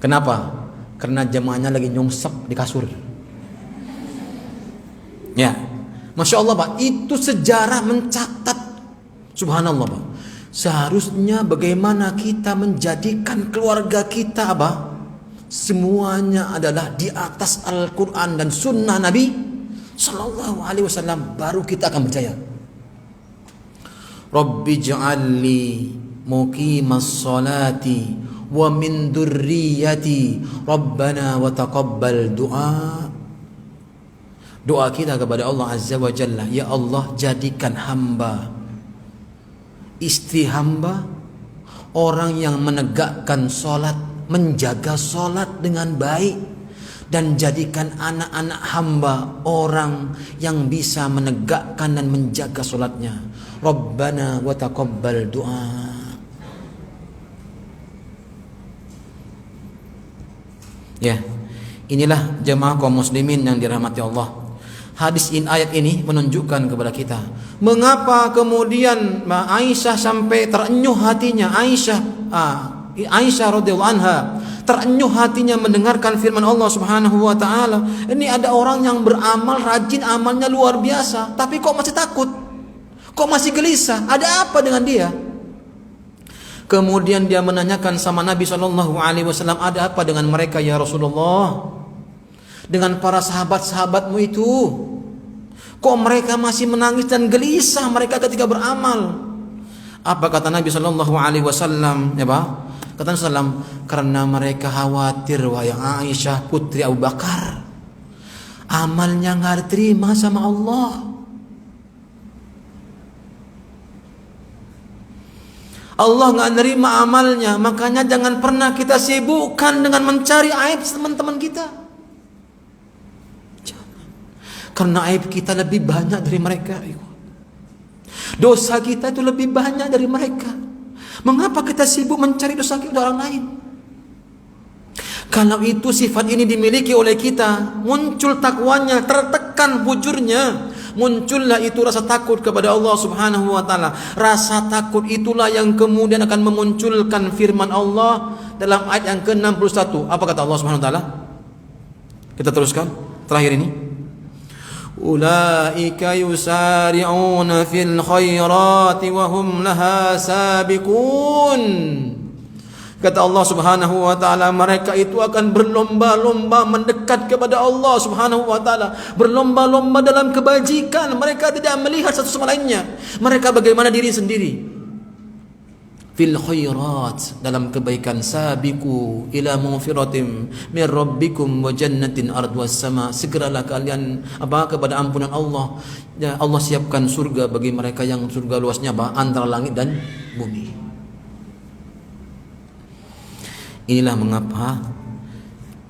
S1: Kenapa? Karena jemaahnya lagi nyungsep di kasur. Ya, Masya Allah Pak, itu sejarah mencatat. Subhanallah Pak. Seharusnya bagaimana kita menjadikan keluarga kita Pak, semuanya adalah di atas Al-Quran dan Sunnah Nabi Sallallahu Alaihi Wasallam, baru kita akan percaya. Rabbi ja'alli muqimas salati wa min dzurriyyati Rabbana wa taqabbal du'a. Doa kita kepada Allah Azza wa Jalla, ya Allah jadikan hamba, istri hamba, orang yang menegakkan salat, menjaga salat dengan baik, dan jadikan anak-anak hamba orang yang bisa menegakkan dan menjaga salatnya. Rabbana wa taqabbal du'a. Ya, inilah jemaah kaum muslimin yang dirahmati Allah. Hadis ayat ini menunjukkan kepada kita mengapa kemudian Aisyah sampai terenyuh hatinya. Aisyah radhiyallahu anha terenyuh hatinya mendengarkan firman Allah Subhanahu wa taala. Ini ada orang yang beramal rajin, amalnya luar biasa, tapi kok masih takut? Kok masih gelisah? Ada apa dengan dia? Kemudian dia menanyakan sama Nabi sallallahu alaihi wasallam, "Ada apa dengan mereka ya Rasulullah? Dengan para sahabat-sahabatmu itu, kok mereka masih menangis dan gelisah mereka ketika beramal?" Apa kata Nabi sallallahu alaihi wasallam? Ya, Pak. Kata Nabi sallam, karena mereka khawatir wahai Aisyah putri Abu Bakar, amalnya enggak diterima sama Allah. Allah enggak nerima amalnya, makanya jangan pernah kita sibukkan dengan mencari aib teman-teman kita. Karena aib kita lebih banyak dari mereka. Dosa kita itu lebih banyak dari mereka. Mengapa kita sibuk mencari dosa kita orang lain? Kalau itu sifat ini dimiliki oleh kita, muncul takwanya, tertekan bujurnya, muncullah itu rasa takut kepada Allah Subhanahu wa taala. Rasa takut itulah yang kemudian akan memunculkan firman Allah dalam ayat yang ke-61. Apa kata Allah Subhanahu wa taala? Kita teruskan terakhir ini. Ulaika yusari'una fil khairati wa hum laha sabiqun. Kata Allah Subhanahu wa taala, mereka itu akan berlomba-lomba mendekat kepada Allah Subhanahu wa taala, berlomba-lomba dalam kebajikan. Mereka tidak melihat satu sama lainnya. Mereka bagaimana diri sendiri. Fil khairat, dalam kebaikan. Sabiqu ila maghfiratin min rabbikum wa jannatin ardwas sama. Segeralah kalian kepada ampunan Allah. Ya, Allah siapkan surga bagi mereka yang surga luasnya antara langit dan bumi. Inilah mengapa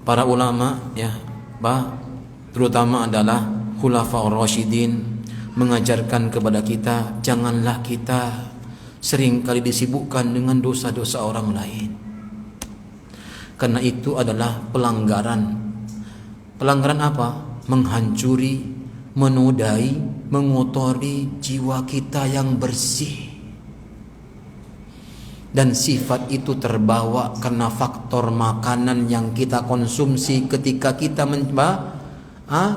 S1: para ulama terutama adalah Khulafaur Rasyidin, mengajarkan kepada kita janganlah kita seringkali disibukkan dengan dosa-dosa orang lain, karena itu adalah pelanggaran. Pelanggaran apa? Menghancuri, menodai, mengotori jiwa kita yang bersih. Dan sifat itu terbawa karena faktor makanan yang kita konsumsi ketika kita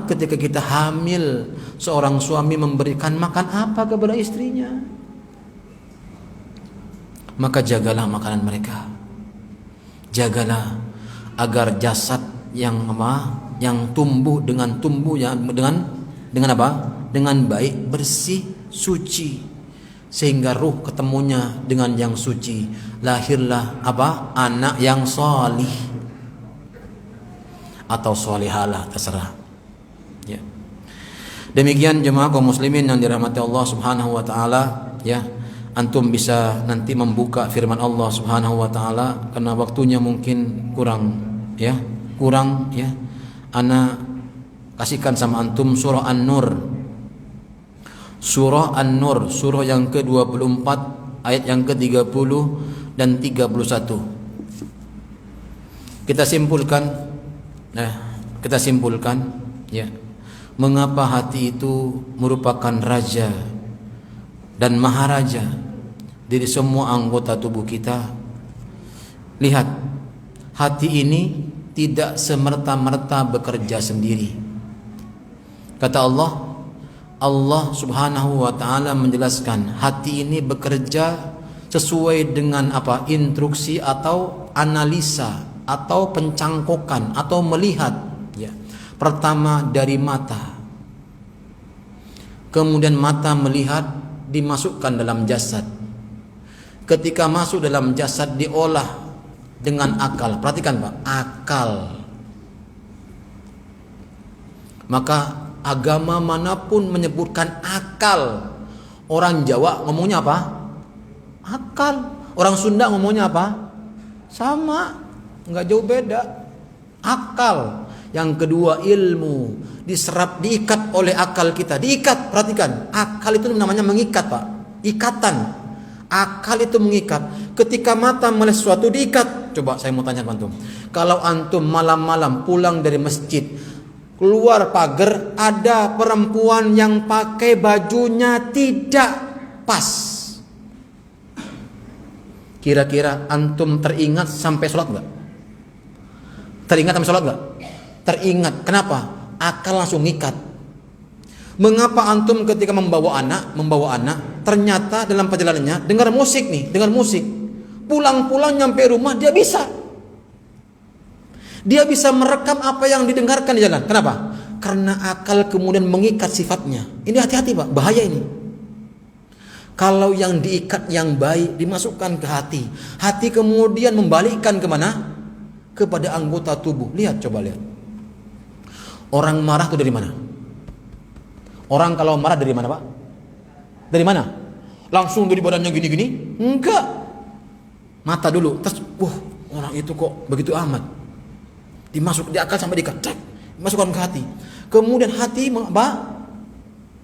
S1: ketika kita hamil. Seorang suami memberikan makan apa kepada istrinya? Maka jagalah makanan mereka. Jagalah agar jasad yang tumbuh dengan apa? Dengan baik, bersih, suci. Sehingga ruh ketemunya dengan yang suci, lahirlah apa? Anak yang salih atau salihalah, terserah. Ya. Demikian jemaah kaum muslimin yang dirahmati Allah Subhanahu wa taala, ya. Antum bisa nanti membuka firman Allah Subhanahu wa taala, karena waktunya mungkin kurang ya. Ana kasihkan sama antum surah An-Nur. Surah An-Nur, surah yang ke-24, ayat yang ke-30 dan 31. Kita simpulkan ya. Mengapa hati itu merupakan raja dan maharaja dari semua anggota tubuh kita? Lihat, hati ini tidak semerta-merta bekerja sendiri. Kata Allah Subhanahu wa taala menjelaskan, hati ini bekerja sesuai dengan apa? Instruksi atau analisa atau pencangkokan atau melihat, ya. Pertama dari mata. Kemudian mata melihat, dimasukkan dalam jasad. Ketika masuk dalam jasad diolah dengan akal. Perhatikan Pak, akal. Maka agama manapun menyebutkan akal. Orang Jawa ngomongnya apa? Akal. Orang Sunda ngomongnya apa? Sama, nggak jauh beda. Akal. Yang kedua ilmu, diserap, diikat oleh akal kita. Diikat, perhatikan. Akal itu namanya mengikat Pak. Ikatan. Akal itu mengikat. Ketika mata melihat sesuatu diikat. Coba saya mau tanya antum. Kalau antum malam-malam pulang dari masjid, keluar pagar, ada perempuan yang pakai bajunya tidak pas, kira-kira antum teringat sampai sholat nggak? Teringat sampai sholat nggak? Teringat. Kenapa? Akal langsung ngikat. Mengapa antum ketika membawa anak, ternyata dalam perjalanannya dengar musik, pulang-pulang nyampe rumah dia bisa merekam apa yang didengarkan di jalan. Kenapa? Karena akal kemudian mengikat sifatnya. Ini hati-hati Pak, bahaya ini. Kalau yang diikat yang baik dimasukkan ke hati, hati kemudian membalikkan kemana? Kepada anggota tubuh. Coba lihat. Orang marah itu dari mana? Orang kalau marah dari mana Pak? Dari mana? Langsung dari badannya gini-gini? Enggak. Mata dulu. Terus, orang itu kok begitu amat? Dimasuk di akal sampai diikat, masukkan ke hati. Kemudian hati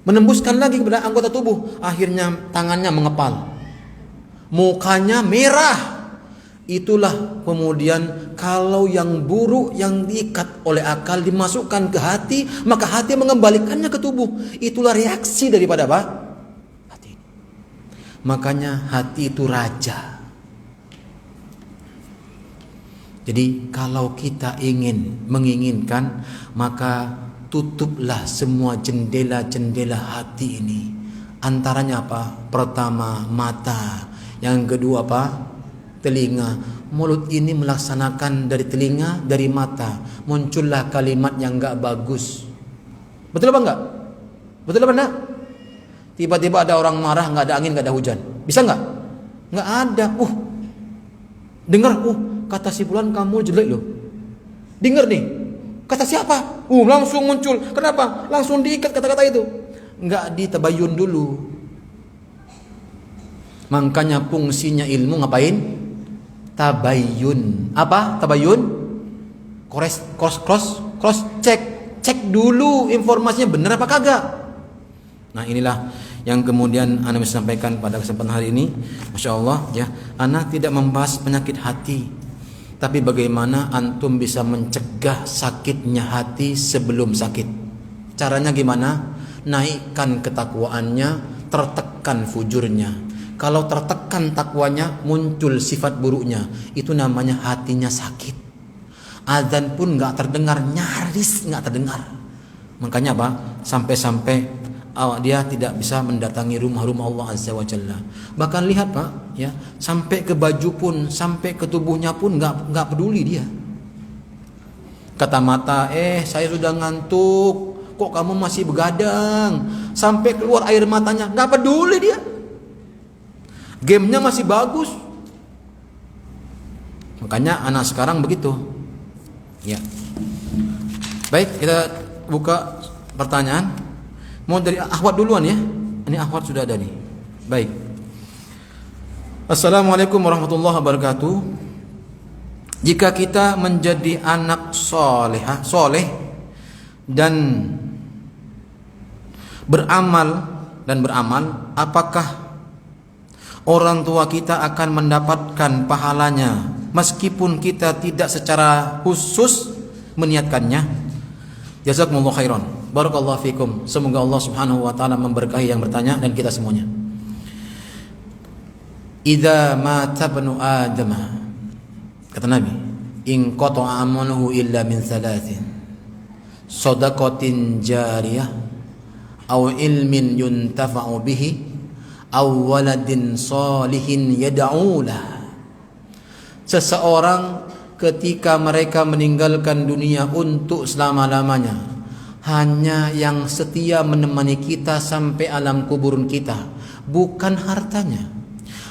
S1: menembuskan lagi kepada anggota tubuh. Akhirnya tangannya mengepal, mukanya merah. Itulah kemudian kalau yang buruk yang diikat oleh akal dimasukkan ke hati, maka hati mengembalikannya ke tubuh. Itulah reaksi daripada apa? Hati. Makanya hati itu raja. Jadi kalau kita menginginkan, maka tutuplah semua jendela-jendela hati ini. Antaranya apa? Pertama mata, yang kedua apa? Telinga. Mulut ini melaksanakan dari telinga, dari mata. Muncullah kalimat yang enggak bagus. Betul apa enggak? Betul apa enggak? Tiba-tiba ada orang marah, enggak ada angin, enggak ada hujan. Bisa enggak? Enggak ada. Dengar, kata si fulan kamu jelek loh. Dengar nih. Kata siapa? Langsung muncul. Kenapa? Langsung diikat kata-kata itu. Enggak ditabayun dulu. Makanya fungsinya ilmu ngapain? Tabayun. Apa? Tabayun? Cross check. cek dulu informasinya benar apa kagak. Nah inilah yang kemudian ana bisa sampaikan pada kesempatan hari ini. Masya Allah ya, ana tidak membahas penyakit hati, tapi bagaimana antum bisa mencegah sakitnya hati sebelum sakit. Caranya gimana? Naikkan ketakwaannya, tertekan fujurnya. Kalau tertekan takwanya, muncul sifat buruknya. Itu namanya hatinya sakit. Azan pun nggak terdengar, nyaris nggak terdengar. Makanya apa? Sampai-sampai dia tidak bisa mendatangi rumah-rumah Allah Azza wa Jalla. Bahkan lihat Pak, ya, sampai ke baju pun, sampai ke tubuhnya pun nggak peduli dia. Kata mata, saya sudah ngantuk, kok kamu masih begadang? Sampai keluar air matanya, nggak peduli dia. Gamenya masih bagus. Makanya anak sekarang begitu. Ya. Baik, kita buka pertanyaan. Mau dari akhwat duluan ya. Ini akhwat sudah ada nih. Baik. Assalamualaikum warahmatullahi wabarakatuh. Jika kita menjadi anak soleh dan beramal, apakah orang tua kita akan mendapatkan pahalanya meskipun kita tidak secara khusus meniatkannya? Jazakumullah khairan. Barakallahu fikum. Semoga Allah Subhanahu wa taala memberkahi yang bertanya dan kita semuanya. Idza mata ibnu Adam, kata Nabi, in qata'a amaluhu illa min thalathin. Shadaqatin jariyah aw ilmin yuntafa'u bihi aw waladin shalihin yad'u lah. Seseorang ketika mereka meninggalkan dunia untuk selama-lamanya, hanya yang setia menemani kita sampai alam kubur kita, bukan hartanya,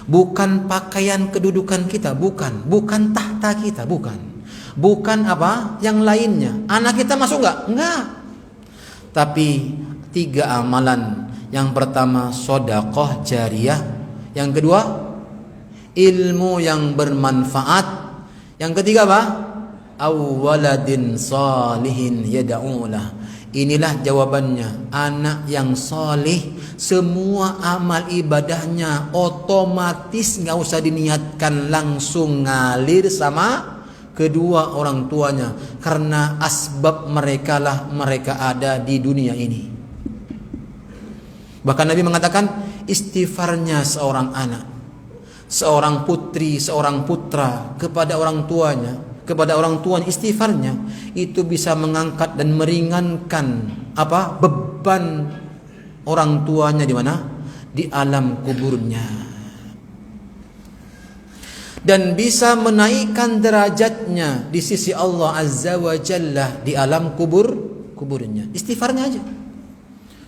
S1: bukan pakaian kedudukan kita, bukan tahta kita, bukan apa yang lainnya. Anak kita masuk enggak, tapi 3 amalan. Yang pertama sedekah jariyah, yang kedua ilmu yang bermanfaat, yang ketiga apa? Awwaladin salihin yad'ulah. Inilah jawabannya. Anak yang salih, semua amal ibadahnya otomatis nggak usah diniatkan, langsung ngalir sama kedua orang tuanya, karena asbab mereka lah mereka ada di dunia ini. Bahkan Nabi mengatakan istighfarnya seorang anak, seorang putri, seorang putra kepada orang tuanya, istighfarnya itu bisa mengangkat dan meringankan beban orang tuanya di mana? Di alam kuburnya. Dan bisa menaikkan derajatnya di sisi Allah Azza wa Jalla di alam kuburnya. Istighfarnya aja.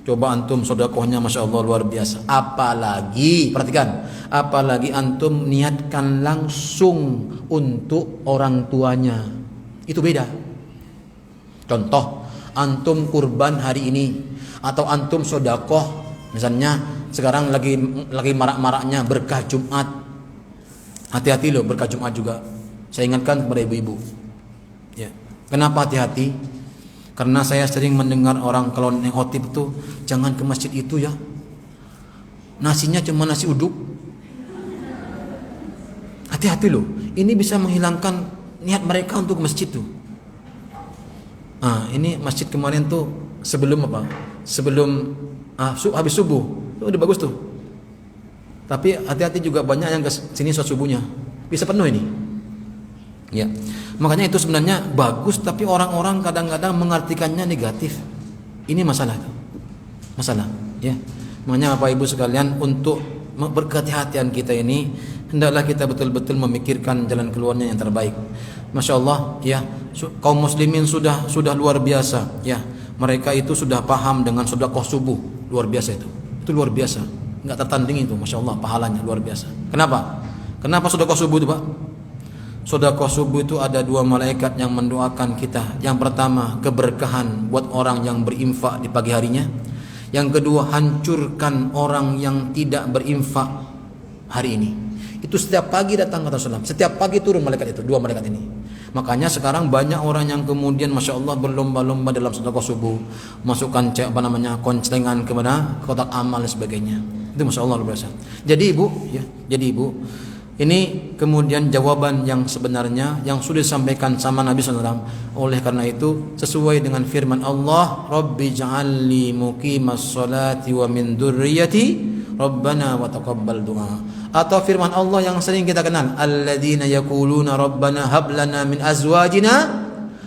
S1: Coba antum sedekahnya Masya Allah luar biasa. Apalagi, perhatikan, apalagi antum niatkan langsung untuk orang tuanya. Itu beda. Contoh, antum kurban hari ini, atau antum sedekah, misalnya sekarang lagi marak-maraknya berkah Jumat. Hati-hati loh berkah Jumat juga. Saya ingatkan kepada ibu-ibu. Ya. Kenapa hati-hati? Karena saya sering mendengar orang kalau naik khotib itu, jangan ke masjid itu ya, nasinya cuma nasi uduk. Hati-hati loh, ini bisa menghilangkan niat mereka untuk ke masjid tuh. Ini masjid kemarin tuh sebelum habis subuh, itu udah bagus tuh. Tapi hati-hati juga banyak yang ke sini sholat subuhnya, bisa penuh ini. Ya. Makanya itu sebenarnya bagus, tapi orang-orang kadang-kadang mengartikannya negatif. Ini masalah. Ya. Makanya Bapak Ibu sekalian, untuk berkehati-hatian kita ini, hendaklah kita betul-betul memikirkan jalan keluarnya yang terbaik. Masya Allah, ya, kaum muslimin sudah luar biasa. Ya, mereka itu sudah paham dengan sedekah subuh, luar biasa itu. Itu luar biasa, nggak tertanding itu, Masya Allah, pahalanya luar biasa. Kenapa sedekah subuh itu Pak? Sedekah subuh itu ada 2 malaikat yang mendoakan kita. Yang pertama, keberkahan buat orang yang berinfak di pagi harinya. Yang kedua, hancurkan orang yang tidak berinfak hari ini. Itu setiap pagi datang kata Rasulullah. Setiap pagi turun malaikat itu, 2 malaikat ini. Makanya sekarang banyak orang yang kemudian Masya Allah berlomba-lomba dalam sedekah subuh, masukkan koncelengan ke kotak amal dan sebagainya. Itu Masya Allah luar biasa. Jadi ibu, ini kemudian jawaban yang sebenarnya yang sudah disampaikan sama Nabi SAW. Oleh karena itu sesuai dengan firman Allah, Rabbi ja'alli muqimas salati wa min dzurriyyati Rabbana wa taqabbal du'a. Atau firman Allah yang sering kita kenal, alladzina yaquluna rabbana hab lana min azwajina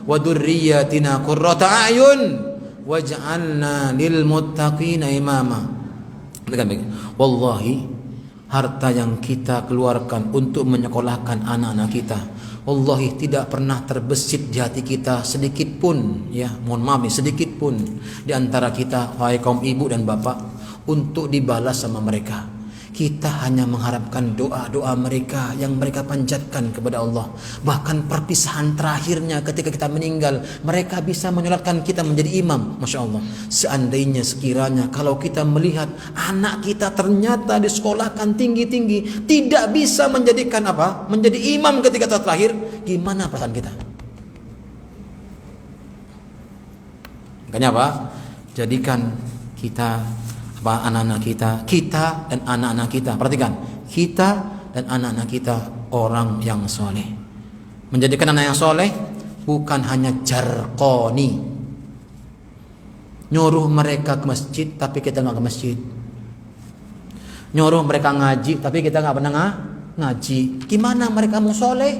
S1: wa dzurriyyatina qurrata a'yun waj'alna lil muttaqina imama. Wallahi, harta yang kita keluarkan untuk menyekolahkan anak-anak kita, wallahi tidak pernah terbesit di hati kita sedikit pun, ya, mohon maaf nih, sedikit pun di antara kita, wahai kaum ibu dan bapak, untuk dibalas sama mereka. Kita hanya mengharapkan doa-doa mereka yang mereka panjatkan kepada Allah. Bahkan perpisahan terakhirnya ketika kita meninggal, mereka bisa menyolatkan kita menjadi imam. Masya Allah. Seandainya sekiranya kalau kita melihat anak kita ternyata disekolahkan tinggi-tinggi, tidak bisa menjadikan menjadi imam ketika terakhir, gimana perasaan kita? Makanya jadikan kita anak-anak kita dan anak-anak kita, perhatikan, kita dan anak-anak kita orang yang soleh. Menjadikan anak yang soleh bukan hanya jarqoni, nyuruh mereka ke masjid tapi kita nggak ke masjid, nyuruh mereka ngaji tapi kita nggak pernah ngaji. Gimana mereka mau soleh?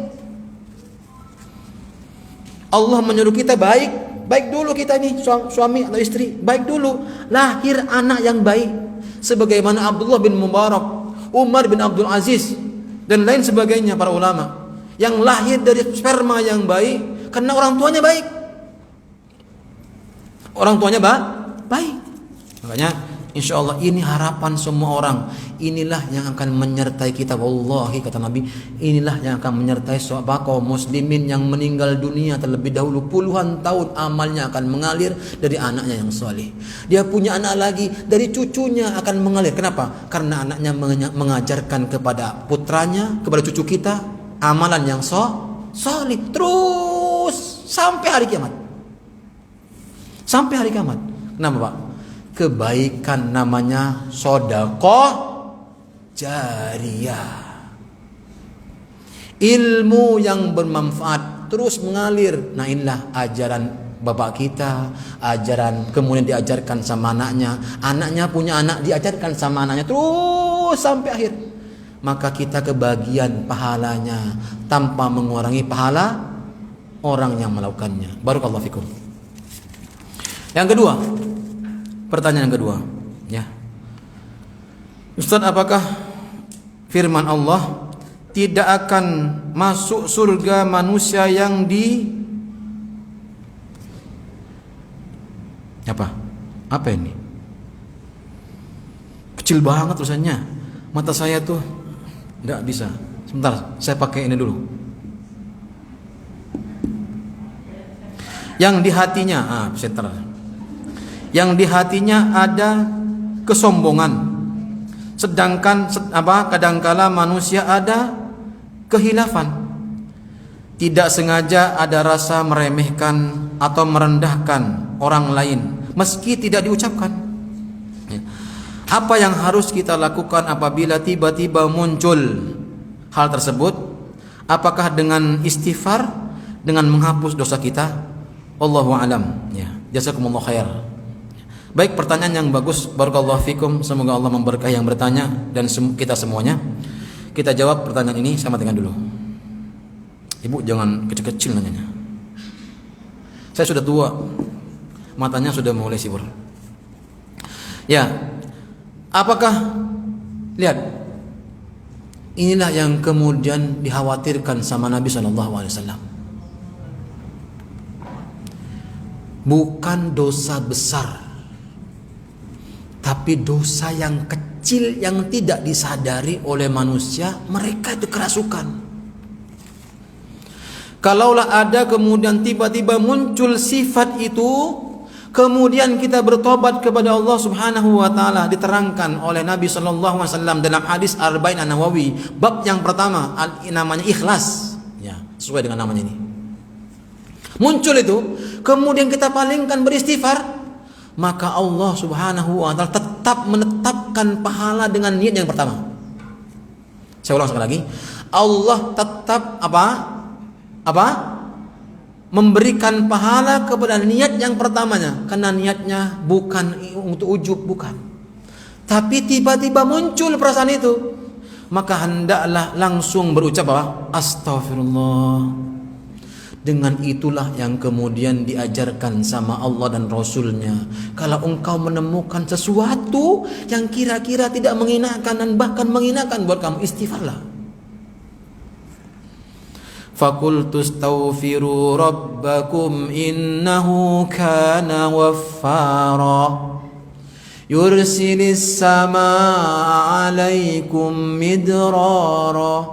S1: Allah menyuruh kita baik dulu kita ini suami atau istri, baik dulu, lahir anak yang baik sebagaimana Abdullah bin Mubarak, Umar bin Abdul Aziz dan lain sebagainya para ulama yang lahir dari sperma yang baik karena orang tuanya baik. Orang tuanya baik. Makanya insya Allah ini harapan semua orang. Inilah yang akan menyertai kita. Wallahi kata Nabi, inilah yang akan menyertai kaum muslimin yang meninggal dunia terlebih dahulu, puluhan tahun amalnya akan mengalir dari anaknya yang soleh. Dia punya anak lagi, dari cucunya akan mengalir. Kenapa? Karena anaknya mengajarkan kepada putranya, kepada cucu kita amalan yang soleh terus sampai hari kiamat. Sampai hari kiamat. Kenapa Pak? Kebaikan namanya sedekah jariyah. Ilmu yang bermanfaat terus mengalir. Nah inilah ajaran bapak kita, ajaran kemudian diajarkan sama anaknya, anaknya punya anak diajarkan sama anaknya terus sampai akhir. Maka kita kebagian pahalanya tanpa mengurangi pahala orang yang melakukannya. Barakallahu fikum. Yang kedua, pertanyaan yang kedua, ya. Ustaz, apakah firman Allah tidak akan masuk surga manusia yang apa ini? Kecil banget tulisannya. Mata saya tuh enggak bisa. Sebentar, saya pakai ini dulu. Yang di hatinya, sebentar. Yang di hatinya ada kesombongan. Sedangkan kadangkala manusia ada kehilafan. Tidak sengaja ada rasa meremehkan atau merendahkan orang lain meski tidak diucapkan. Apa yang harus kita lakukan apabila tiba-tiba muncul hal tersebut? Apakah dengan istighfar, dengan menghapus dosa kita? Allahu a'lam. Ya, jazakumullah khair. Baik, pertanyaan yang bagus. Barakallahu fikum. Semoga Allah memberkahi yang bertanya dan kita semuanya. Kita jawab pertanyaan ini sama dengan dulu. Ibu jangan kecil-kecil nanyanya. Saya sudah tua, matanya sudah mulai sibur. Ya, apakah lihat? Inilah yang kemudian dikhawatirkan sama Nabi SAW. Bukan dosa besar, tapi dosa yang kecil yang tidak disadari oleh manusia, mereka itu kerasukan. Kalaulah ada kemudian tiba-tiba muncul sifat itu, kemudian kita bertobat kepada Allah Subhanahu wa taala, diterangkan oleh Nabi sallallahu alaihi wasallam dalam hadis Arba'in An-Nawawi, bab yang pertama namanya ikhlas. Ya, sesuai dengan namanya ini. Muncul itu, kemudian kita palingkan beristighfar, maka Allah Subhanahu wa taala tetap menetapkan pahala dengan niat yang pertama. Saya ulang sekali lagi. Allah tetap memberikan pahala kepada niat yang pertamanya, karena niatnya bukan untuk ujub, bukan. Tapi tiba-tiba muncul perasaan itu, maka hendaklah langsung berucap apa? Astagfirullah. Dengan itulah yang kemudian diajarkan sama Allah dan Rasulnya. Kalau engkau menemukan sesuatu yang kira-kira tidak menghinakan dan bahkan menghinakan buat kamu, istighfarlah. Faqultu astaghfiru rabbakum innahu kana waffara yursilis samaa 'alaikum midrara.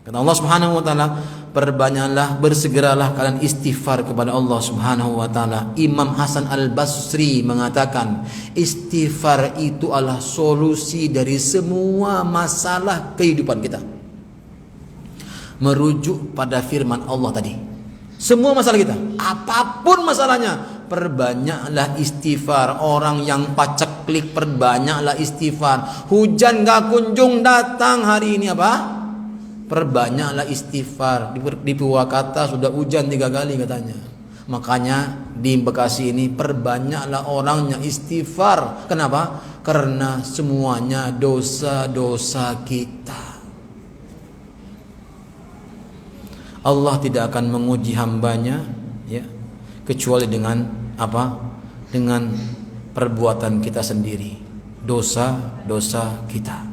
S1: Kata Allah Subhanahu wa taala, perbanyaklah, bersegeralah kalian istighfar kepada Allah Subhanahu wa taala. Imam Hasan Al-Basri mengatakan, istighfar itu adalah solusi dari semua masalah kehidupan kita. Merujuk pada firman Allah tadi. Semua masalah kita, apapun masalahnya, perbanyaklah istighfar. Orang yang paceklik, perbanyaklah istighfar. Hujan gak kunjung datang hari ini, apa? Perbanyaklah istighfar. Di Purwakarta sudah hujan 3 kali katanya. Makanya di Bekasi ini perbanyaklah orangnya istighfar. Kenapa? Karena semuanya dosa-dosa kita. Allah tidak akan menguji hambanya, ya, kecuali dengan apa? Dengan perbuatan kita sendiri, dosa-dosa kita.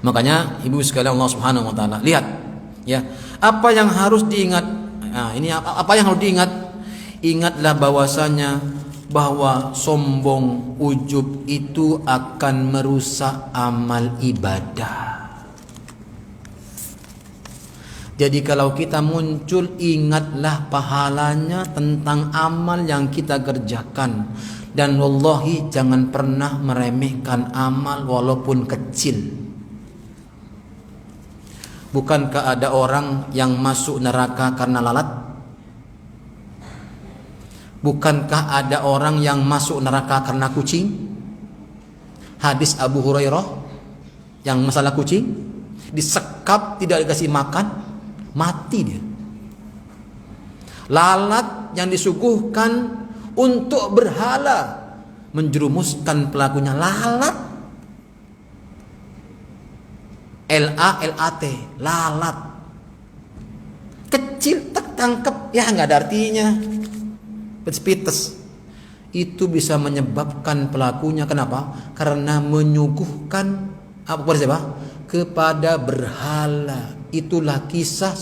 S1: Makanya ibu sekalian Allah Subhanahu wa taala, lihat ya, apa yang harus diingat. Nah, ini apa yang harus diingat? Ingatlah bahwasanya bahwa sombong, ujub itu akan merusak amal ibadah. Jadi kalau kita muncul, ingatlah pahalanya tentang amal yang kita kerjakan. Dan wallahi jangan pernah meremehkan amal walaupun kecil. Bukankah ada orang yang masuk neraka karena lalat? Bukankah ada orang yang masuk neraka karena kucing? Hadis Abu Hurairah yang masalah kucing, disekap tidak dikasih makan, mati dia. Lalat yang disuguhkan untuk berhala, menjerumuskan pelakunya. Lalat, LALAT, lalat kecil, tertangkap, ya nggak ada artinya, pites. Itu bisa menyebabkan pelakunya, kenapa? Karena menyuguhkan apa kepada siapa? Kepada berhala. Itulah kisah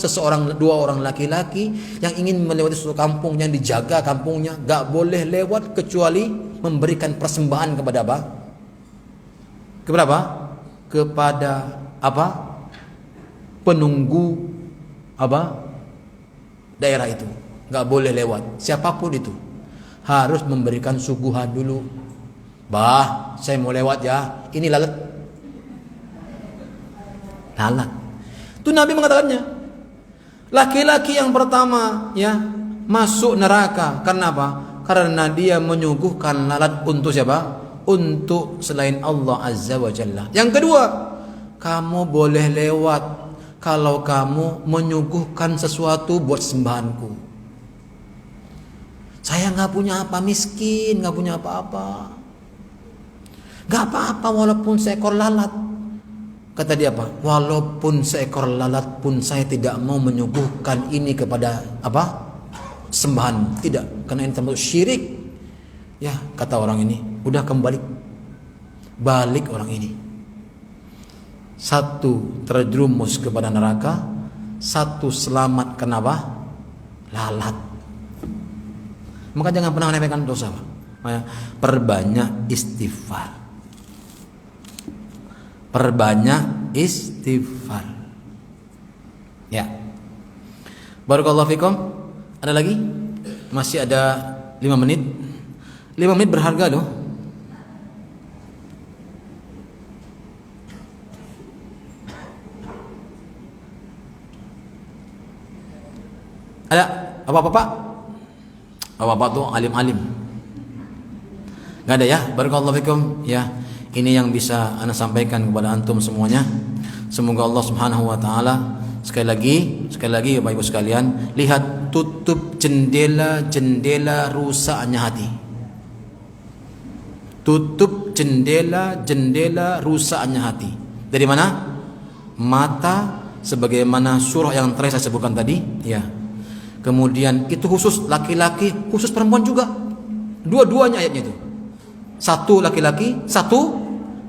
S1: dua orang laki-laki yang ingin melewati suatu kampung yang dijaga kampungnya, gak boleh lewat kecuali memberikan persembahan kepada apa? Kepada apa? Kepada apa? Penunggu apa? Daerah itu. Gak boleh lewat. Siapapun itu harus memberikan suguhan dulu. Bah, saya mau lewat ya. Ini lalat. Lalat. Itu Nabi mengatakannya. Laki-laki yang pertama ya masuk neraka karena apa? Karena dia menyuguhkan lalat untuk siapa? Untuk selain Allah Azza wa Jalla. Yang kedua, kamu boleh lewat kalau kamu menyuguhkan sesuatu buat sembahanku. Saya nggak punya apa, miskin, nggak punya apa-apa. Nggak apa-apa walaupun seekor lalat. Kata dia apa? Walaupun seekor lalat pun saya tidak mau menyuguhkan ini kepada apa? Sembahan. Tidak, karena ini termasuk syirik. Ya, kata orang ini, udah kembali. Balik orang ini. Satu terjerumus kepada neraka, satu selamat kenapa? Lalat. Maka jangan pernah meremehkan dosa, Pak. Perbanyak istighfar. Perbanyak istighfar. Ya. Barakallahu fikum. Ada lagi? Masih ada 5 menit. 5 menit berharga loh. Ada? Bapak-bapak? Bapak-bapak tuh alim-alim. Gak ada ya? Barakallahu fikum. Ya, ini yang bisa ana sampaikan kepada antum semuanya. Semoga Allah Subhanahu wa taala sekali lagi Bapak Ibu sekalian, lihat, tutup jendela-jendela rusaknya hati. Tutup jendela-jendela rusaknya hati. Dari mana? Mata, sebagaimana surah yang terakhir saya sebutkan tadi, ya. Kemudian itu khusus laki-laki, khusus perempuan juga. Dua-duanya ayatnya itu. Satu laki-laki, satu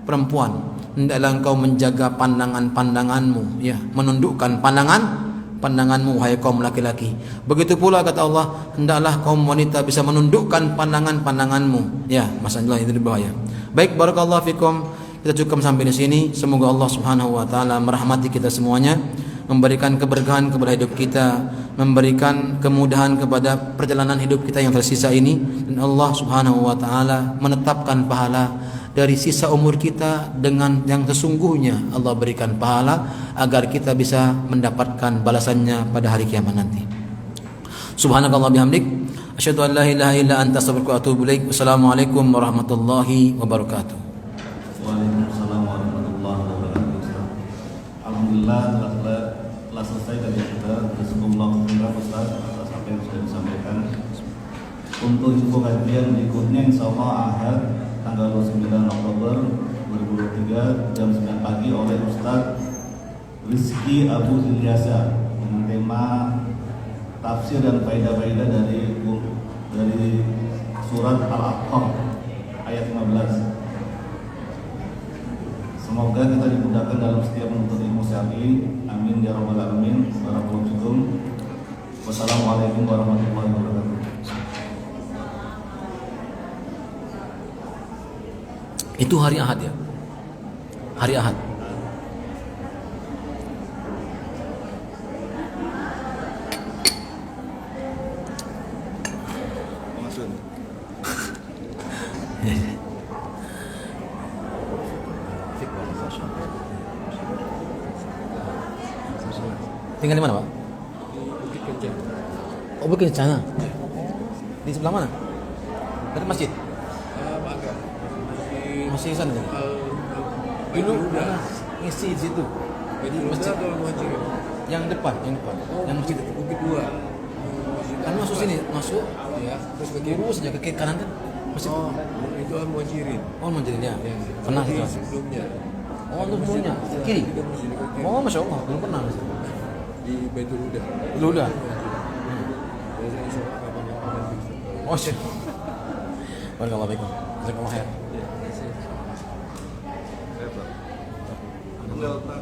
S1: perempuan. Hendaklah engkau menjaga pandangan-pandanganmu, ya, menundukkan pandanganmu wahai kaum laki-laki. Begitu pula kata Allah, hendaklah kaum wanita bisa menundukkan pandangan-pandanganmu. Ya, masalah itu berbahaya. Baik, barakallahu fikum. Kita cukup sampai di sini. Semoga Allah Subhanahu wa taala merahmati kita semuanya, memberikan keberkahan kepada hidup kita, memberikan kemudahan kepada perjalanan hidup kita yang tersisa ini, dan Allah Subhanahu wa taala menetapkan pahala dari sisa umur kita dengan yang sesungguhnya. Allah berikan pahala agar kita bisa mendapatkan balasannya pada hari kiamat nanti. Subhanakallah bihamdik, asyhadu an la ilaha illa anta, astaghfiruka wa atubu ilaik. Wassalamualaikum warahmatullahi wabarakatuh.
S2: Waalaikumsalam warahmatullahi wabarakatuh. Alhamdulillah telah selesai dari kita. Jazakumullah khairan Ustaz atas apa yang sudah disampaikan. Untuk info kajian berikutnya insyaallah Ahad tanggal 29 Oktober 2023 jam 9 pagi oleh Ustaz Rizky Abu Ilyasa dengan tema tafsir dan faedah-faedah dari surat Al-Aqaf ayat 15. Semoga kita dimudahkan dalam setiap menuntut ilmu syar'i. Amin ya rabbal alamin. Barakallahu fikum. Wassalamualaikum warahmatullahi wabarakatuh.
S1: Itu hari Ahad ya? Hari Ahad. Tinggal di mana, Pak?
S3: Bukit Kencana.
S1: Oh, Bukit Kencana. Di sebelah mana? Dari masjid?
S3: Agak
S1: Masih sana.
S3: dulu
S1: udah ngisi di situ.
S3: Jadi
S1: Masjid.
S3: atau masjid?
S1: Yang depan.
S3: Oh,
S1: Yang masjid itu.
S3: Bukit 2.
S1: Kan masuk sini, masuk.
S3: Ya, terus ke kiri.
S1: Lurus aja ke kiri kanan kan. Masjid.
S3: Oh, itu Al-Muhajirin.
S1: Oh, menjadinya.
S3: Ya.
S1: Pernah
S3: Jadi
S1: itu.
S3: sebelumnya.
S1: Oh, itu sebelumnya. Kiri.
S3: Kita masjid ke kiri.
S1: Oh, Masya Allah, belum pernah.
S3: Di Baitul Huda.
S1: Dulu udah.
S3: Biasanya sholat kapan-kapan bisa.
S1: Oh, shit. Barakallahu fikum. Jazakallahu khair.
S3: Ya, saya.
S2: Alhamdulillah.